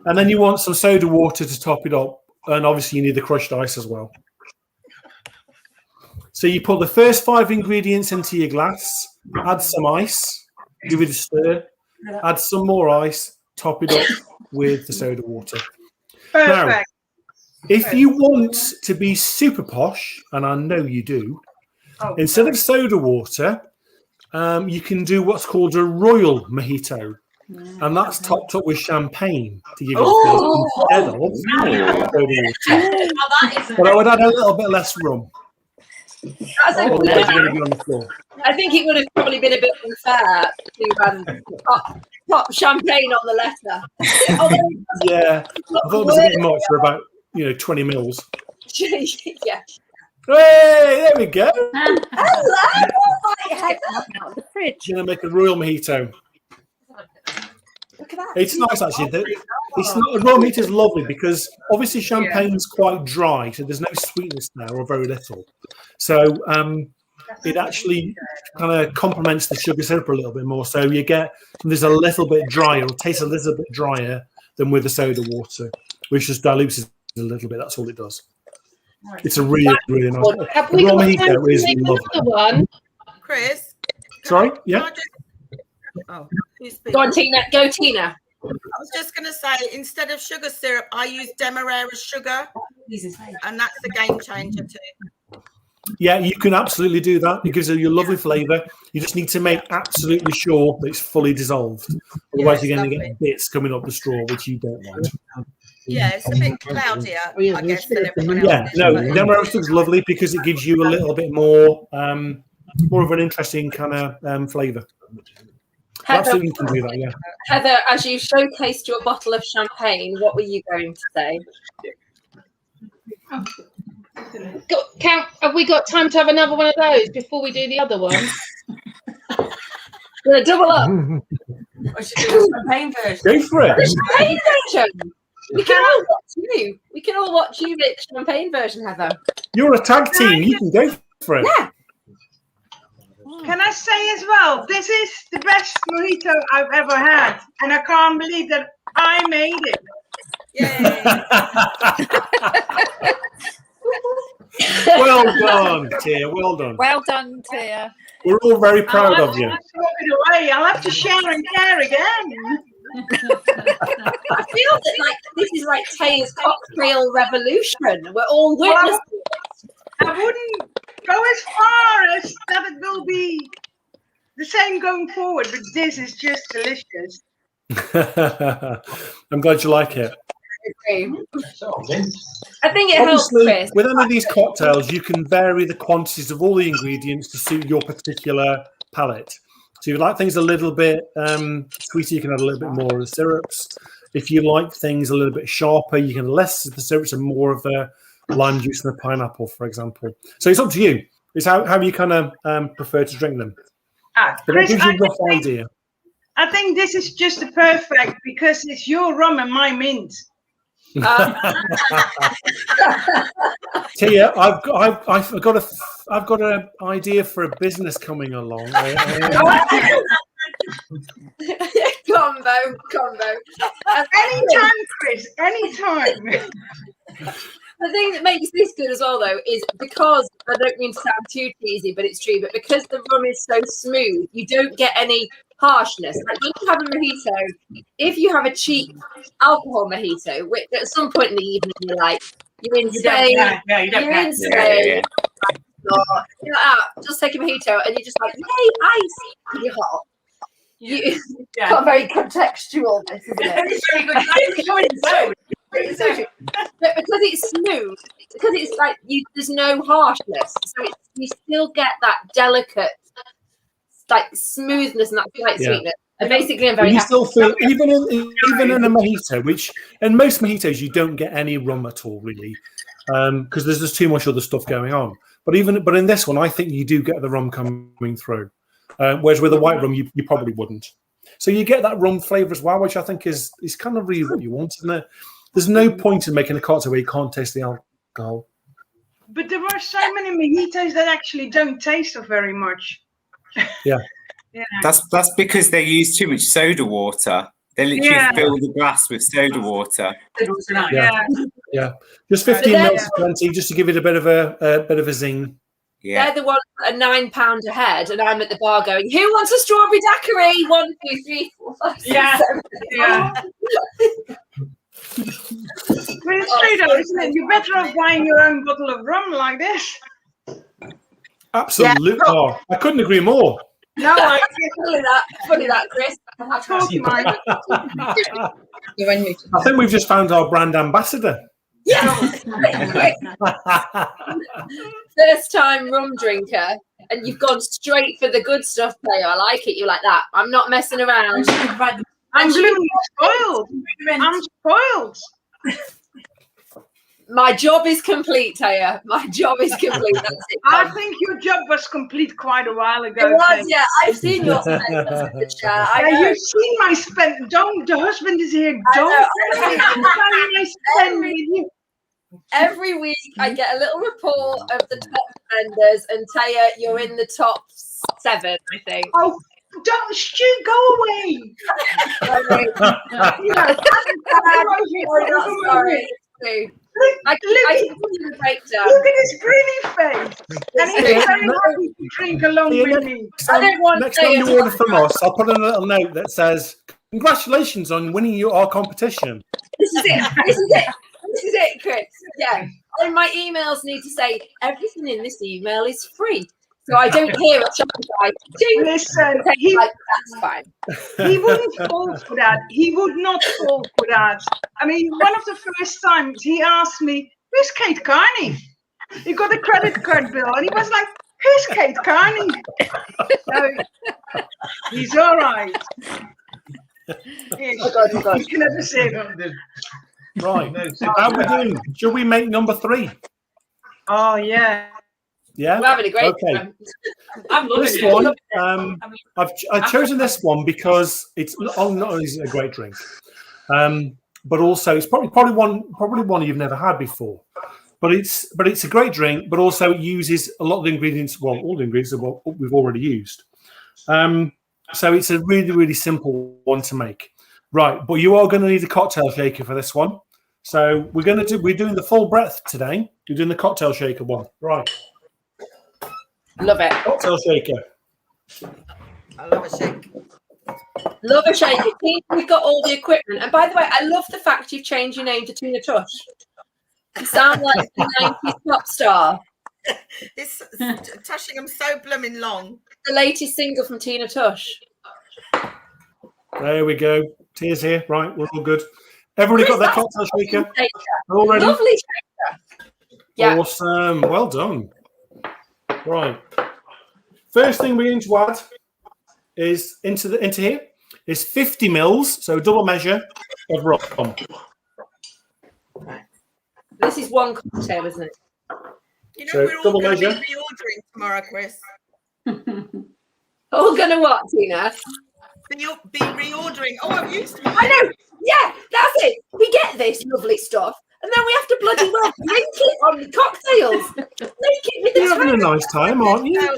And then you want some soda water to top it up. And obviously you need the crushed ice as well. So you put the first 5 ingredients into your glass, add some ice, give it a stir, add some more ice, top it up with the soda water. Perfect. Now, if you want to be super posh, and I know you do, instead of soda water, you can do what's called a royal mojito. And that's topped up with champagne to give it a feel instead of soda water. But I would add a little bit less rum. That's Otherwise, you're going to be on the floor. I think it would have probably been a bit unfair to pop champagne on the letter. Yeah, I thought it was a bit much for about 20 mils. Yeah. Hey, there we go. Hello, out of the fridge. Going to make a royal mojito. Look at that. It's nice actually. It's not, a raw mojito is lovely because obviously champagne's quite dry, so there's no sweetness there or very little. So it actually kind of complements the sugar syrup a little bit more. So you get, there's a little bit drier, it'll taste a little bit drier than with the soda water, which just dilutes it a little bit. That's all it does. It's a really, really nice. Have we raw got time mojito to is make lovely. another one? Chris? Sorry? Can Yeah? I just- Oh, who's speaking? Go on, Tina. Go, Tina. I was just going to say, instead of sugar syrup, I use Demerara sugar, and that's a game changer too. Yeah, you can absolutely do that. It gives you a lovely flavour. You just need to make absolutely sure that it's fully dissolved. Otherwise, you're going to get bits coming up the straw, which you don't want. Yeah, it's a bit cloudier, I guess, than everyone else. Yeah, no, Demerara is lovely because it gives you a little bit more, more of an interesting kind of flavour. Absolutely, you can do that. Yeah. Heather, as you showcased your bottle of champagne, what were you going to say? Have we got time to have another one of those before we do the other one? We're gonna double up. I should do the champagne version. Go for it. The champagne version. We can all watch you. We can all watch you make the champagne version, Heather. You're a tag team. You can go for it. Yeah. Can I say as well, this is the best mojito I've ever had, and I can't believe that I made it. Well done, Tia. Well done. Well done, Tia. We're all very proud of you. I'll have to throw it away. I'll have to share and care again. I feel that like this is like Taya's cocktail revolution. We're all witnessing it. I wouldn't go as far as that it will be the same going forward, but this is just delicious. I'm glad you like it. I think it helps, Obviously, Chris. with any of these cocktails, you can vary the quantities of all the ingredients to suit your particular palate. So if you like things a little bit sweeter, you can add a little bit more of the syrups. If you like things a little bit sharper, you can less of the syrups and more of the lime juice and the pineapple, for example. So it's up to you. It's how you kind of prefer to drink them. But that Chris, gives you a rough idea. I think this is just the perfect because it's your rum and my mint. Tia, I've got an idea for a business coming along. Combo. Anytime, Chris. Anytime. The thing that makes this good as well, though, is because I don't mean to sound too cheesy, but it's true. But because the rum is so smooth, you don't get any harshness. Like when you have a mojito, if you have a cheap alcohol mojito, which at some point in the evening you're like, you're in Spain, you're in Spain, you're like, just take a mojito, and you're just like, yay, ice, you're hot. Got very contextual, this, isn't it? It's very good. But because it's smooth, because it's like there's no harshness, so you still get that delicate, like smoothness and that slight sweetness. And basically, I'm very you happy. still feel even in a mojito, which in most mojitos you don't get any rum at all, really, because there's just too much other stuff going on. But in this one, I think you do get the rum coming through, whereas with a white rum, you probably wouldn't. So you get that rum flavour as well, which I think is kind of really what you want, isn't it? There's no point in making a cocktail where you can't taste the alcohol. But there are so many mojitos that actually don't taste of very much. Yeah. That's because they use too much soda water. They literally fill the glass with soda water. Yeah. Just 15 mils of plenty, just to give it a bit of a zing. Yeah. They're the ones that are £9 a head, and I'm at the bar going, "Who wants a strawberry daiquiri? 1, 2, 3, 4, 5, 6, 7. But it's true though, isn't it? You're better off buying your own bottle of rum like this. Absolutely. Yeah. Oh, I couldn't agree more. No, Funny that, Chris. I think we've just found our brand ambassador. Yes. First time rum drinker, and you've gone straight for the good stuff, Tayo. I like it. You like that. I'm not messing around. I'm spoiled. I'm spoiled. My job is complete, Taya. My job is complete. That's it. I think your job was complete quite a while ago. It was, Taya. yeah. I've seen your spend in the chair. I Yeah, know. you've seen my spend. Don't. The husband is here. I Don't. know. I spend with you. Every week, I get a little report of the top spenders, and Taya, you're in the top 7, I think. Oh, don't, Stu, go away. Sorry. You know, Sorry. I can give you the breakdown. Look at his pretty face. And he's very happy to drink along with me. Next time you order from us, I'll put in a little note that says, "Congratulations on winning our competition." This is it. This is it. This is it, Chris. Yeah. And my emails need to say everything in this email is free. So I don't hear a Shopify. Listen, that's fine. He wouldn't fall for that. He would not fall for that. I mean, one of the first times he asked me, "Who's Kate Carney?" He got a credit card bill, and he was like, "Who's Kate Carney?" So, he's all right. Oh God. You can never say that. Right. How are we doing? Should we make number 3? Oh, yeah. Yeah. We're having a great Okay. time. I'm loving This it. one, I've chosen this one because it's not only is it a great drink, but also it's probably one you've never had before. But it's a great drink, but also it uses a lot of the ingredients. Well, all the ingredients of what we've already used. So it's a really, really simple one to make. Right, but you are going to need a cocktail shaker for this one. So we're doing the full breadth today. We're doing the cocktail shaker one. Right. Love it. Cocktail shaker. I love a shake. Love a shake. We've got all the equipment. And by the way, I love the fact you've changed your name to Tina Tush. You sound like the 90s pop star. It's Tushingham so blooming long. The latest single from Tina Tush. There we go. Tears here. Right, we're all good. Everybody got their cocktail shaker? All ready? Lovely shaker. Yeah. Awesome. Well done. Right. First thing we're going to add is into here is 50 mils, so double measure of rum. Right. This is one cocktail, isn't it? You know, So, we're all double going to be measure. reordering tomorrow, Chris. All gonna what, Tina? Be reordering. Oh, I've used mine. I know. Yeah, that's it. We get this lovely stuff, and then we have to bloody well drink it on the cocktails. Make it with the You're having a nice time, aren't you?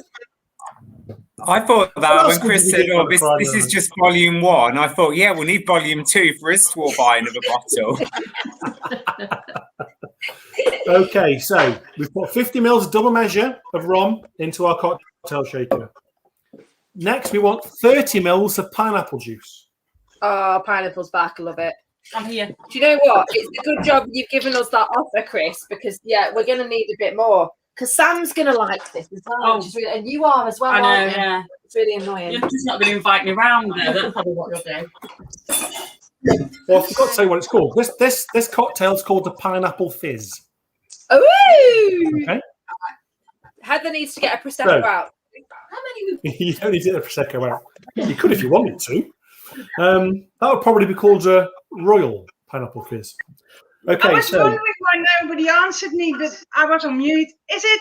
I thought What that else when would Chris you said, do "Oh, on a this Friday is night?" just volume 1," I thought, "Yeah, we'll need volume 2 for us to all buy another bottle." Okay, so we've put 50 mils double measure of rum into our cocktail shaker. Next, we want 30 mils of pineapple juice. Oh, pineapple's back. I love it. I'm here. Do you know what? It's a good job you've given us that offer, Chris, because we're going to need a bit more. Because Sam's going to like this as well, Oh. which is really, and you are as well. I know, aren't you? yeah. It's really annoying. You're just not going to invite me round there. That's probably what you'll do. Well, I forgot to say what it's called. This cocktail is called the pineapple fizz. Ooh! Okay. Heather needs to get a prosecco So- out. You don't need to get a prosecco out. You could if you wanted to. That would probably be called a royal pineapple fizz. I Okay, was so wondering why nobody answered me that I was on mute. Is it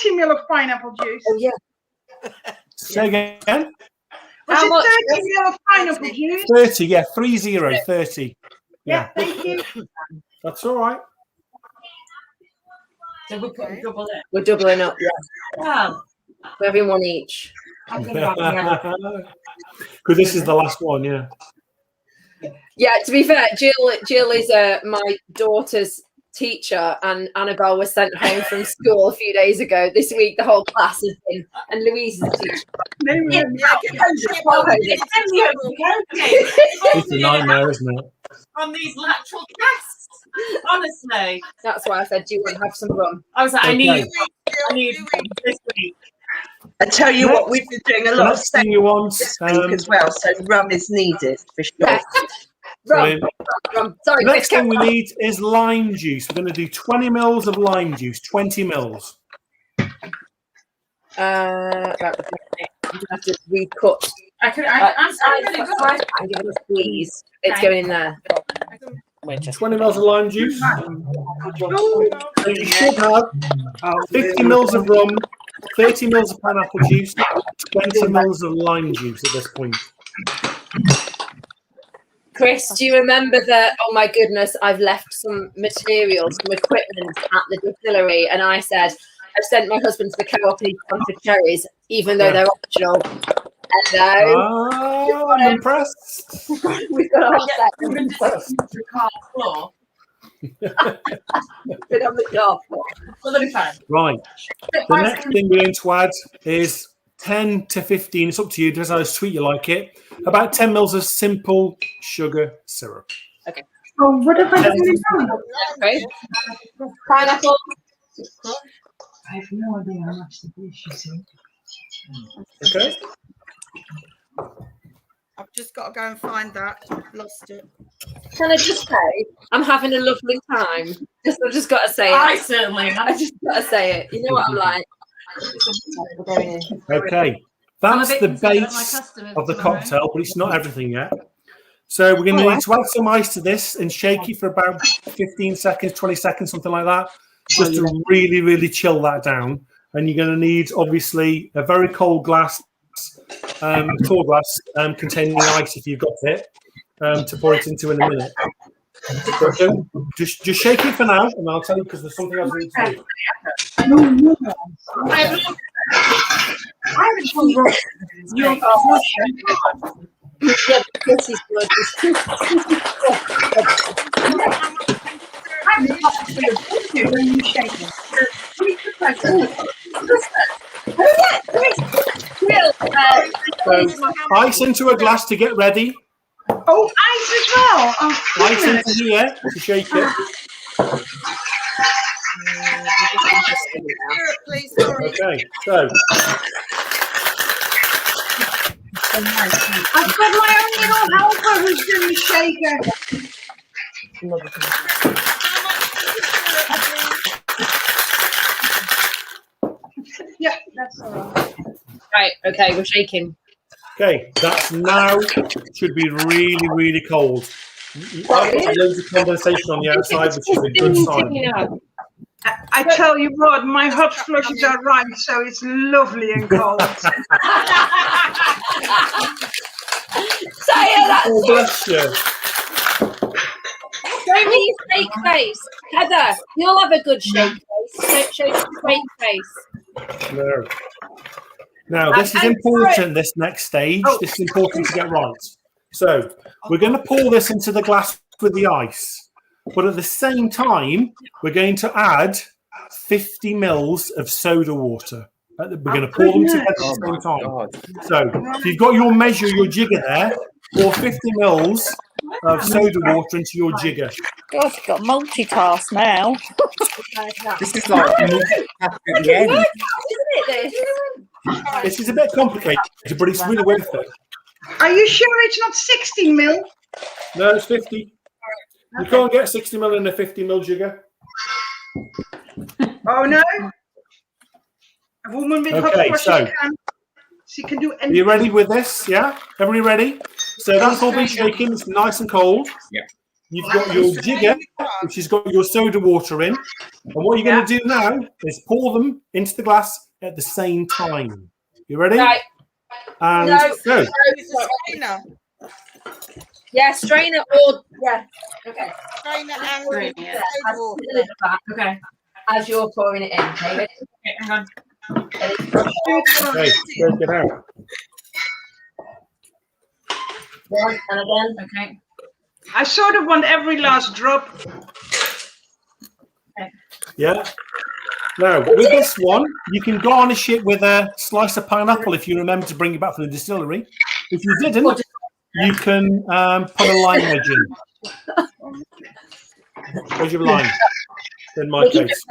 30 mil of pineapple juice? Oh yeah. say again. Was How it much? 30 mil of pineapple juice? 30, yeah, 30. Yeah, thank you. That's all right. So we're putting double it. We're doubling up. Yeah. Well, We're having one each. I'm going to have the other. Because this is the last one, yeah. Yeah, to be fair, Jill is my daughter's teacher, and Annabelle was sent home from school a few days ago. This week, the whole class has been, and Louise is a teacher. It's a nightmare, isn't it? On these lateral casts. Honestly. That's why I said, do you want to have some rum? I was like, Okay. I need this week. I tell you what, we've been doing a lot of Next thing you want, this week as well, so rum is needed for sure. Yeah. Rum. brilliant. Sorry, The next Chris, thing we need is lime juice. We're going to do 20 mils of lime juice, 20 mils. right, I'm gonna have to recut. I'm really good. I'm giving a squeeze. It's going in there. 20 mils of lime juice. So you should have 50 mils of rum, 30 mils of pineapple juice, 20 mils of lime juice at this point. Chris, do you remember that? Oh my goodness, I've left some materials, some equipment at the distillery, and I said I've sent my husband to the co-op and he's gone for cherries, even though they're optional. Hello. I'm impressed. We've got our set. Been the car floor. Been on the job. Well, that'll be fine. Right. The next thing we're going to add is 10 to 15. It's up to you. Depends how sweet you like it. About 10 mils of simple sugar syrup. Okay. Oh, what have I done? Okay. Pineapple. I have no idea how much the dish is in. Okay. I've just got to go and find that. I've lost it. Can I just say I'm having a lovely time? I've just got to say it. I certainly have. I just got to say it. You know what I'm like? Okay. That's the base of the cocktail, but it's not everything yet. So we're going to need to add some ice to this and shake it for about 15 seconds, 20 seconds, something like that, just to really, really chill that down. And you're going to need, obviously, a very cold glass, tall glass containing ice if you've got it, to pour it into in a minute. So just shake it for now, and I'll tell you because there's something else we need to do. So, ice into a glass to get ready. Oh, ice as well. Oh, Ice into here to shake it. Please, sorry. Okay, so I've got my own little helper who's doing the shaker. Yeah, that's all right. Right. Okay, we're shaking. okay, that's now should be really, really cold. I've got loads of condensation on the outside, which is a good sign. I tell you what, my hot flushes are right, so it's lovely and cold. Oh, bless you. Show me your fake face. Heather, you'll have a good shake face. Show your fake face. No. Now, this is important, this next stage. This is important to get right. So, we're going to pour this into the glass with the ice. But at the same time, we're going to add 50 mils of soda water. We're going to pour them together at the same time. So, if you've got your measure, your jigger there, pour 50 mils of soda water into your jigger. God, you've got multitask now. This is like at the end. Isn't it, This is a bit complicated, but it's really worth it. Are you sure it's not 60 mil? No, it's 50. You can't get 60 mil in a 50 mil jigger. Oh no! A woman with hot flushes she can do anything. Are you ready with this? Yeah? Everybody ready? So that's all been shaken. It's nice and cold. Yeah. You've got your jigger, which has got your soda water in. And what you're going to do now is pour them into the glass at the same time. You ready? Right. And go. Strainer. Yeah, strainer or okay. Strainer and Okay. As you're pouring it in, David. Okay, hang on. Okay, take it out. One and again. Okay. I sort of want every last drop. Yeah. Now, with this one, you can garnish it with a slice of pineapple if you remember to bring it back from the distillery. If you didn't, you can put a lime wedge in. Where's your lime? In my case.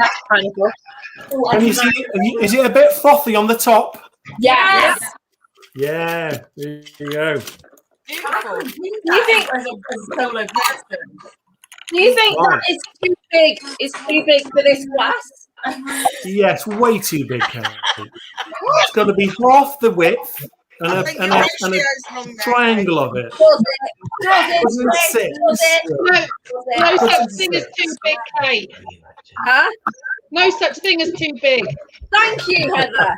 And you see, is it a bit frothy on the top? Yes. Yeah. There you go. beautiful. Do you think that is too big? It's too big for this glass? Yes, way too big, Kate. It's got to be half the width and a triangle of it. No, something is too big, Kate. Huh? No such thing as too big. Thank you, Heather.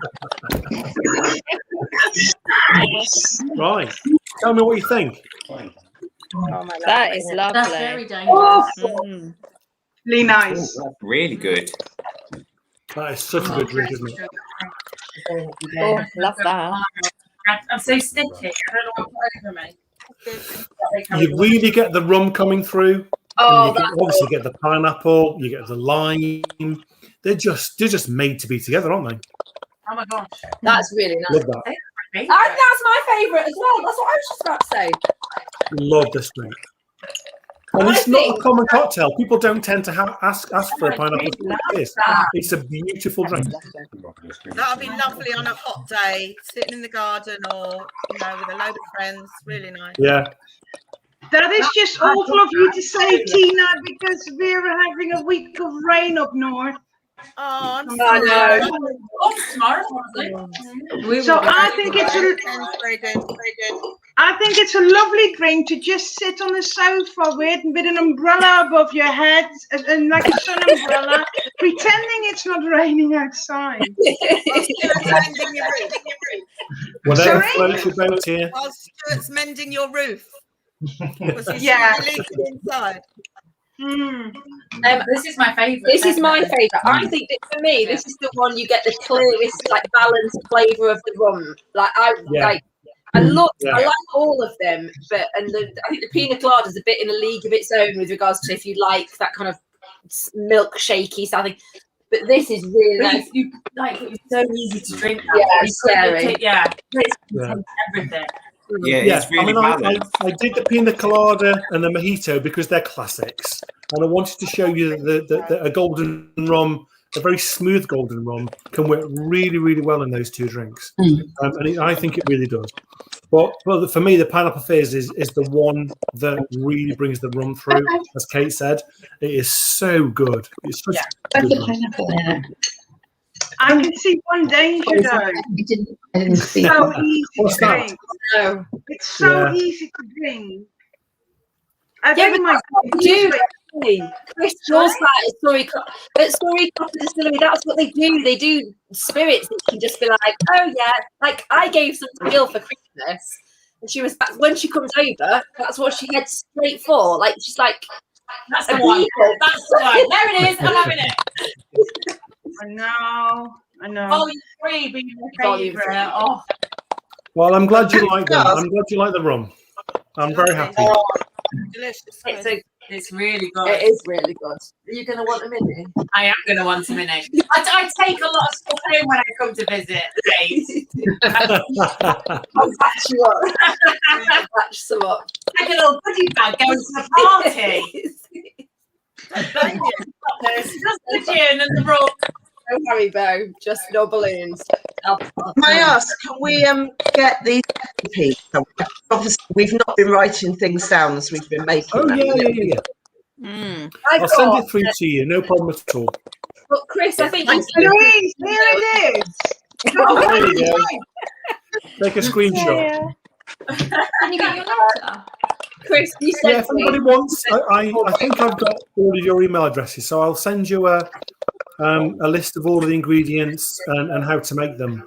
Right. Tell me what you think. That is lovely. That's very dangerous. Mm. Really nice. That's really good. That is such a good drink, isn't it? Oh, love that. I'm so sticky. I don't know what to over me. You really get the rum coming through. Oh, And you obviously get the pineapple. You get the lime. They're just made to be together, aren't they? Oh my gosh. That's really nice. Love that. That's my favourite as well. That's what I was just about to say. Love this drink. And it's not a common cocktail. People don't tend to ask for a pineapple like this. It's a beautiful drink. That'll be lovely on a hot day, sitting in the garden or, with a load of friends. Really nice. Yeah. That is just awful of you to say, Tina, because we're having a week of rain up north. Oh, I'm sorry. Tomorrow, So I think it's very good. I think it's a lovely drink to just sit on the sofa with an umbrella above your head and like a sun umbrella, pretending it's not raining outside. Whatever floats your boat here. While Stuart's mending your roof. Yeah. Inside. This is my favourite. This is my favourite. I think that for me, this is the one you get the clearest, like balanced flavour of the rum. Like I like all of them, but I think the pina colada is a bit in a league of its own with regards to if you like that kind of milkshakey something. But this is really nice. It's so easy to drink. Yeah, it's scary. Everything. Yeah, it's really balanced. I did the pina colada and the mojito because they're classics, and I wanted to show you that a golden rum, a very smooth golden rum, can work really, really well in those two drinks, and I think it really does. But for me, the pineapple fizz is the one that really brings the rum through. As Kate said, it is so good. It's such good rum. I can see one danger though. I didn't see So easy What's to that? drink. No. It's so easy to drink. I Yeah, think but my that's what they do. Chris Dawes at Story Coffee Distillery, that's what they do. They do spirits that can just be like, oh yeah, like I gave some to Jill for Christmas, and she was when she comes over, that's what she heads straight for. Like she's like, that's the one. That's the one. There it is. I'm having it. I know. Volume 3 being my favourite. Oh. Well, I'm glad you like them. I'm glad you like the rum. I'm very happy. Delicious. It's really good. It is really good. Are you going to want a mini? I am going to want a mini. I take a lot of stuff in when I come to visit. I'll patch you up. Patch some up. Like a little goodie bag going to a party. Thank you. Just the gin and the rum. No Haribo, just no balloons. May I ask, can we get these recipes? Obviously, we've not been writing things down as we've been making them. Yeah. I'll send it through to you, no problem at all. But Chris, I think Louise, here it is. There you go. Take a screenshot. Can you get your letter? Chris, you Yeah, said if anybody wants, I think I've got all of your email addresses, so I'll send you a list of all of the ingredients and how to make them.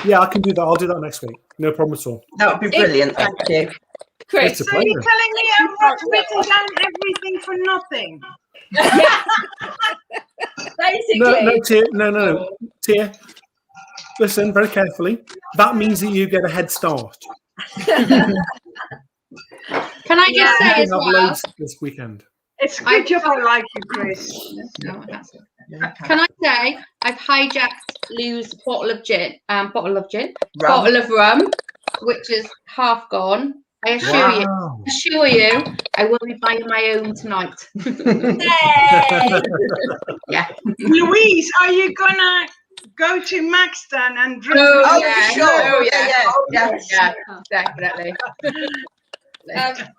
Yeah, I can do that. I'll do that next week. No problem at all. That would be brilliant. Thank you. Chris, So you're telling me I've written down everything for nothing? basically. No, Tia. Listen very carefully. That means that you get a head start. Can I just say as Have well? loads this weekend. It's a good job I like you, Chris. Can I say I've hijacked Lou's bottle of rum, which is half gone. I assure you, I will be buying my own tonight. Yeah. Louise, are you gonna go to Maxton and drink? Yeah, definitely.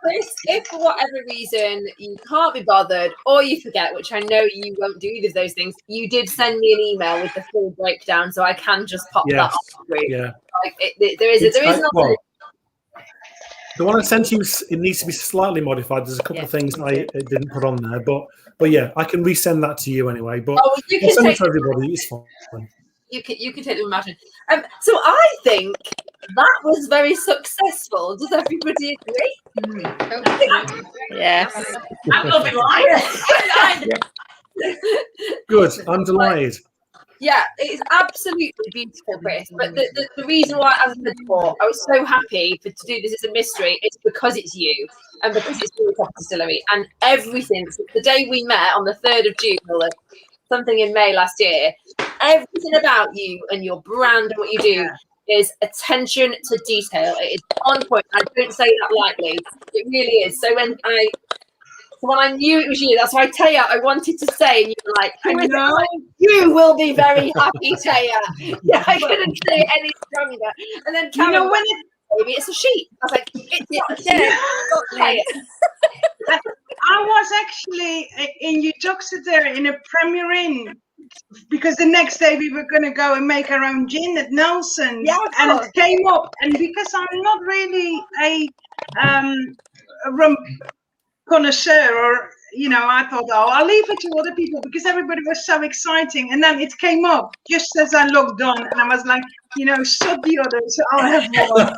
Chris, if for whatever reason you can't be bothered or you forget, which I know you won't do either of those things, you did send me an email with the full breakdown, so I can just pop that up. Yeah. Like there is nothing. The one I sent you, it needs to be slightly modified. There's a couple of things I didn't put on there, but But yeah, I can resend that to you anyway. But Oh, you I'll can send it take to everybody. It's fine. you can take the imagine. So I think that was very successful. Does everybody agree? Yes. I'm loving life. Good. I'm delighted. Yeah, it's absolutely beautiful, Chris. But the reason why, as I said before, I was so happy to do this as a mystery is because it's you and because it's the Top Distillery and everything. Since the day we met on the 3rd of June or something in May last year, everything about you and your brand and what you do is attention to detail. It is on point. I don't say that lightly. It really is. So when I knew it was you, that's why Taya, I wanted to say, and you were like, I know. You will be very happy, Taya. Yeah, I couldn't say it any stronger. And then Karen, You know, when maybe it's a sheep. I was like, it's not a sheep. I was actually in Uttoxeter there in a Premier Inn because the next day we were going to go and make our own gin at Nelson's, and it came up. And because I'm not really a rum connoisseur, or I thought, I'll leave it to other people because everybody was so exciting. And then it came up just as I logged on, and I was like, shut the others. I'll have one.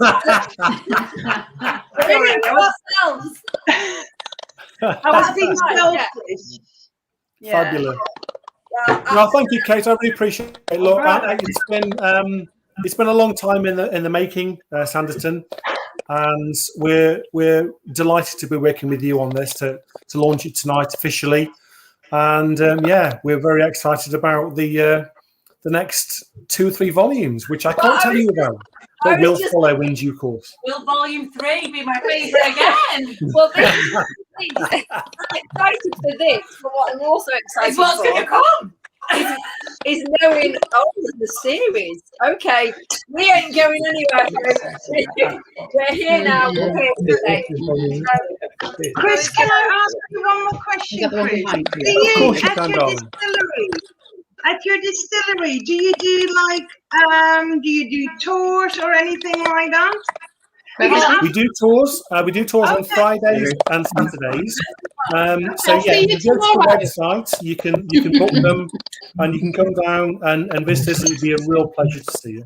I was being selfish. Fabulous. Well, thank you, Kate. I really appreciate it. Look, it's been a long time in the making, Sanditon, and we're delighted to be working with you on this to launch it tonight officially. And we're very excited about the next 2 or 3 volumes, which I can't tell you about, but will follow in due course. Will volume 3 be my favourite again? Well, I'm excited for this, but what I'm also excited what's going to come is knowing, the series. Okay, we ain't going anywhere. We're here now. We're here today. Chris, can I ask you one more question, Chris? At your distillery, do you do tours or anything like that? We do tours. We do tours on Fridays and Saturdays. So yeah, if you go to the website, you can book them, and you can come down and visit us. It'd be a real pleasure to see you.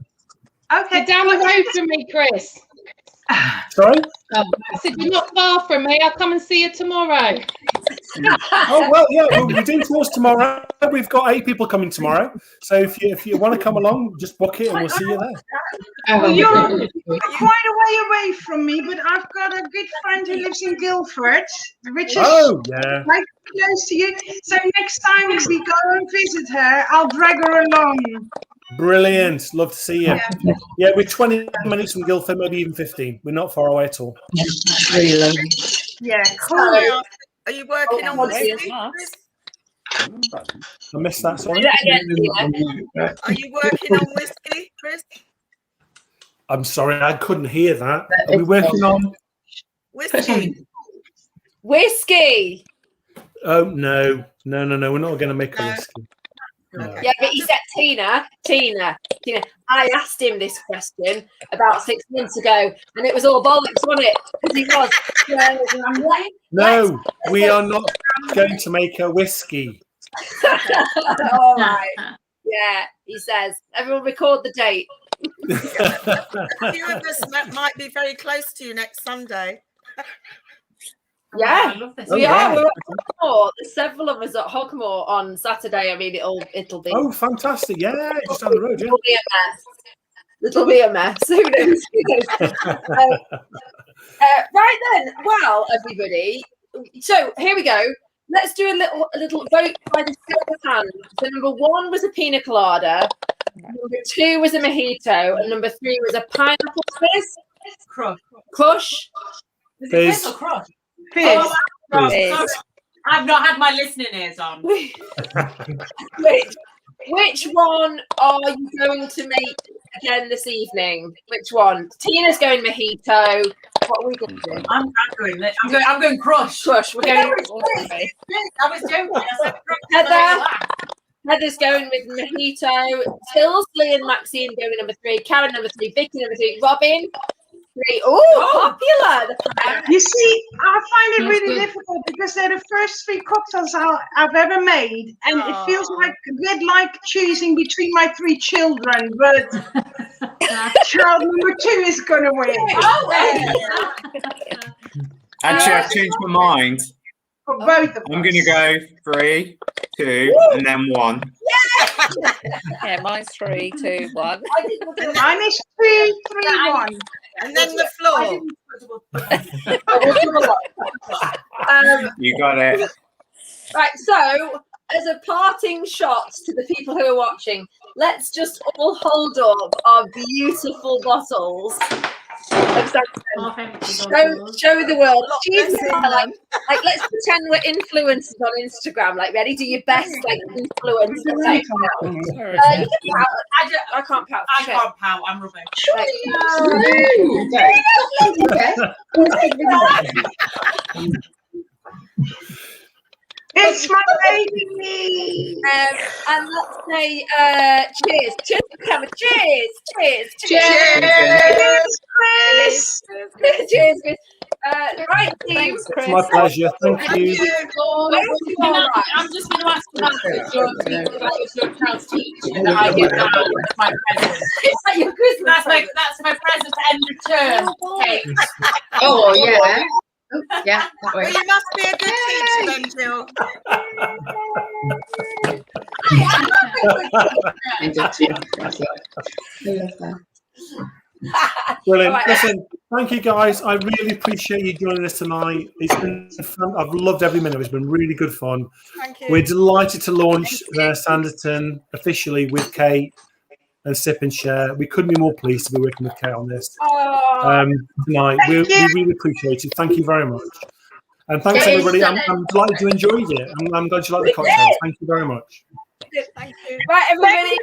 Okay, down the road from me, Chris. Sorry? I said you're not far from me. I'll come and see you tomorrow. Oh well, yeah, we're doing tours tomorrow. We've got 8 people coming tomorrow. So if you want to come along, just book it and we'll see you there. Well, you're quite a way away from me, but I've got a good friend who lives in Guildford, which is quite close to you. So next time if we go and visit her, I'll drag her along. Brilliant. Love to see you. Yeah, we're 20 minutes from Guildford, maybe even 15. We're not far away at all. Really? Yeah, cool. Are you working on whiskey, Chris? I missed that, sorry. Are you working on whiskey, Chris? I'm sorry, I couldn't hear that. Are we working on whiskey? Whiskey. Oh no. We're not going to make a whiskey. No. Yeah, but he said, Tina, I asked him this question about 6 months ago, and it was all bollocks, wasn't it? Because he was. No, we are not going to make a whiskey. All right. Yeah, he says. Everyone record the date. A few of us might be very close to you next Sunday. Yeah, we are. We're at Hogmore. There's several of us at Hogmore on Saturday. I mean, it'll be. Oh, fantastic! Yeah, just down the road. Yeah. It'll be a mess. It'll be a mess. Who knows? Right then. Well, everybody. So here we go. Let's do a little vote by the show of hands. So number 1 was a pina colada. Number 2 was a mojito, and number 3 was a pineapple fizz. Crush. Fizz or crush? Fizz. Sorry. I've not had my listening ears on. Which one are you going to make again this evening? Which one? Tina's going mojito. What are we going to do? I'm going crush. Crush. We're going. I was joking. I said crush. Heather's going with mojito. Tilsley and Maxine going number 3. Karen number 3. Vicky number 3. Robin. 3. Oh, popular. You see, I find it really difficult because they're the first 3 cocktails I've ever made, and it feels like a bit like choosing between my 3 children, but child number 2 is going to win. Actually, I've changed my mind. For both of us. I'm going to go 3, 2, and then 1. Yeah, mine's 3, 2, 1. Mine is 3, 3, 1. And then the floor. You got it. Right, so as a parting shot to the people who are watching, let's just all hold up our beautiful bottles. Show the world. Like, let's pretend we're influencers on Instagram. Like, ready? Do your best, like, influencer. Like, you can pout. I can't pout. I can't pout. I'm rubbish. It's my baby. And let's say cheers. Cheers, camera. Cheers. Cheers. Cheers, Chris. Cheers, Chris. Right, team. It's my pleasure. Thank you. I'm just going to ask your child's teacher that I give out my present. Is that your Christmas? That's my present to end of term. Okay. Oh, yeah. Yeah. Well, you must be a good teacher then, Jill. Brilliant. Right. Listen, thank you guys. I really appreciate you joining us tonight. It's been fun. I've loved every minute. It's been really good fun. Thank you. We're delighted to launch Sanditon officially with Kate and Sip and Share. We couldn't be more pleased to be working with Kate on this tonight. We really appreciate it. Thank you very much. And thanks everybody. I'm delighted you enjoyed it. I'm glad you like the cocktails. Thank you very much. Thank you. Right, everybody,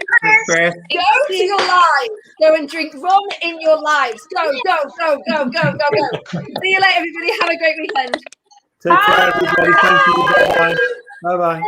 go to your lives. Go and drink rum in your lives. Go. See you later, everybody. Have a great weekend. Take care, everybody. Thank you. Bye-bye. Bye-bye.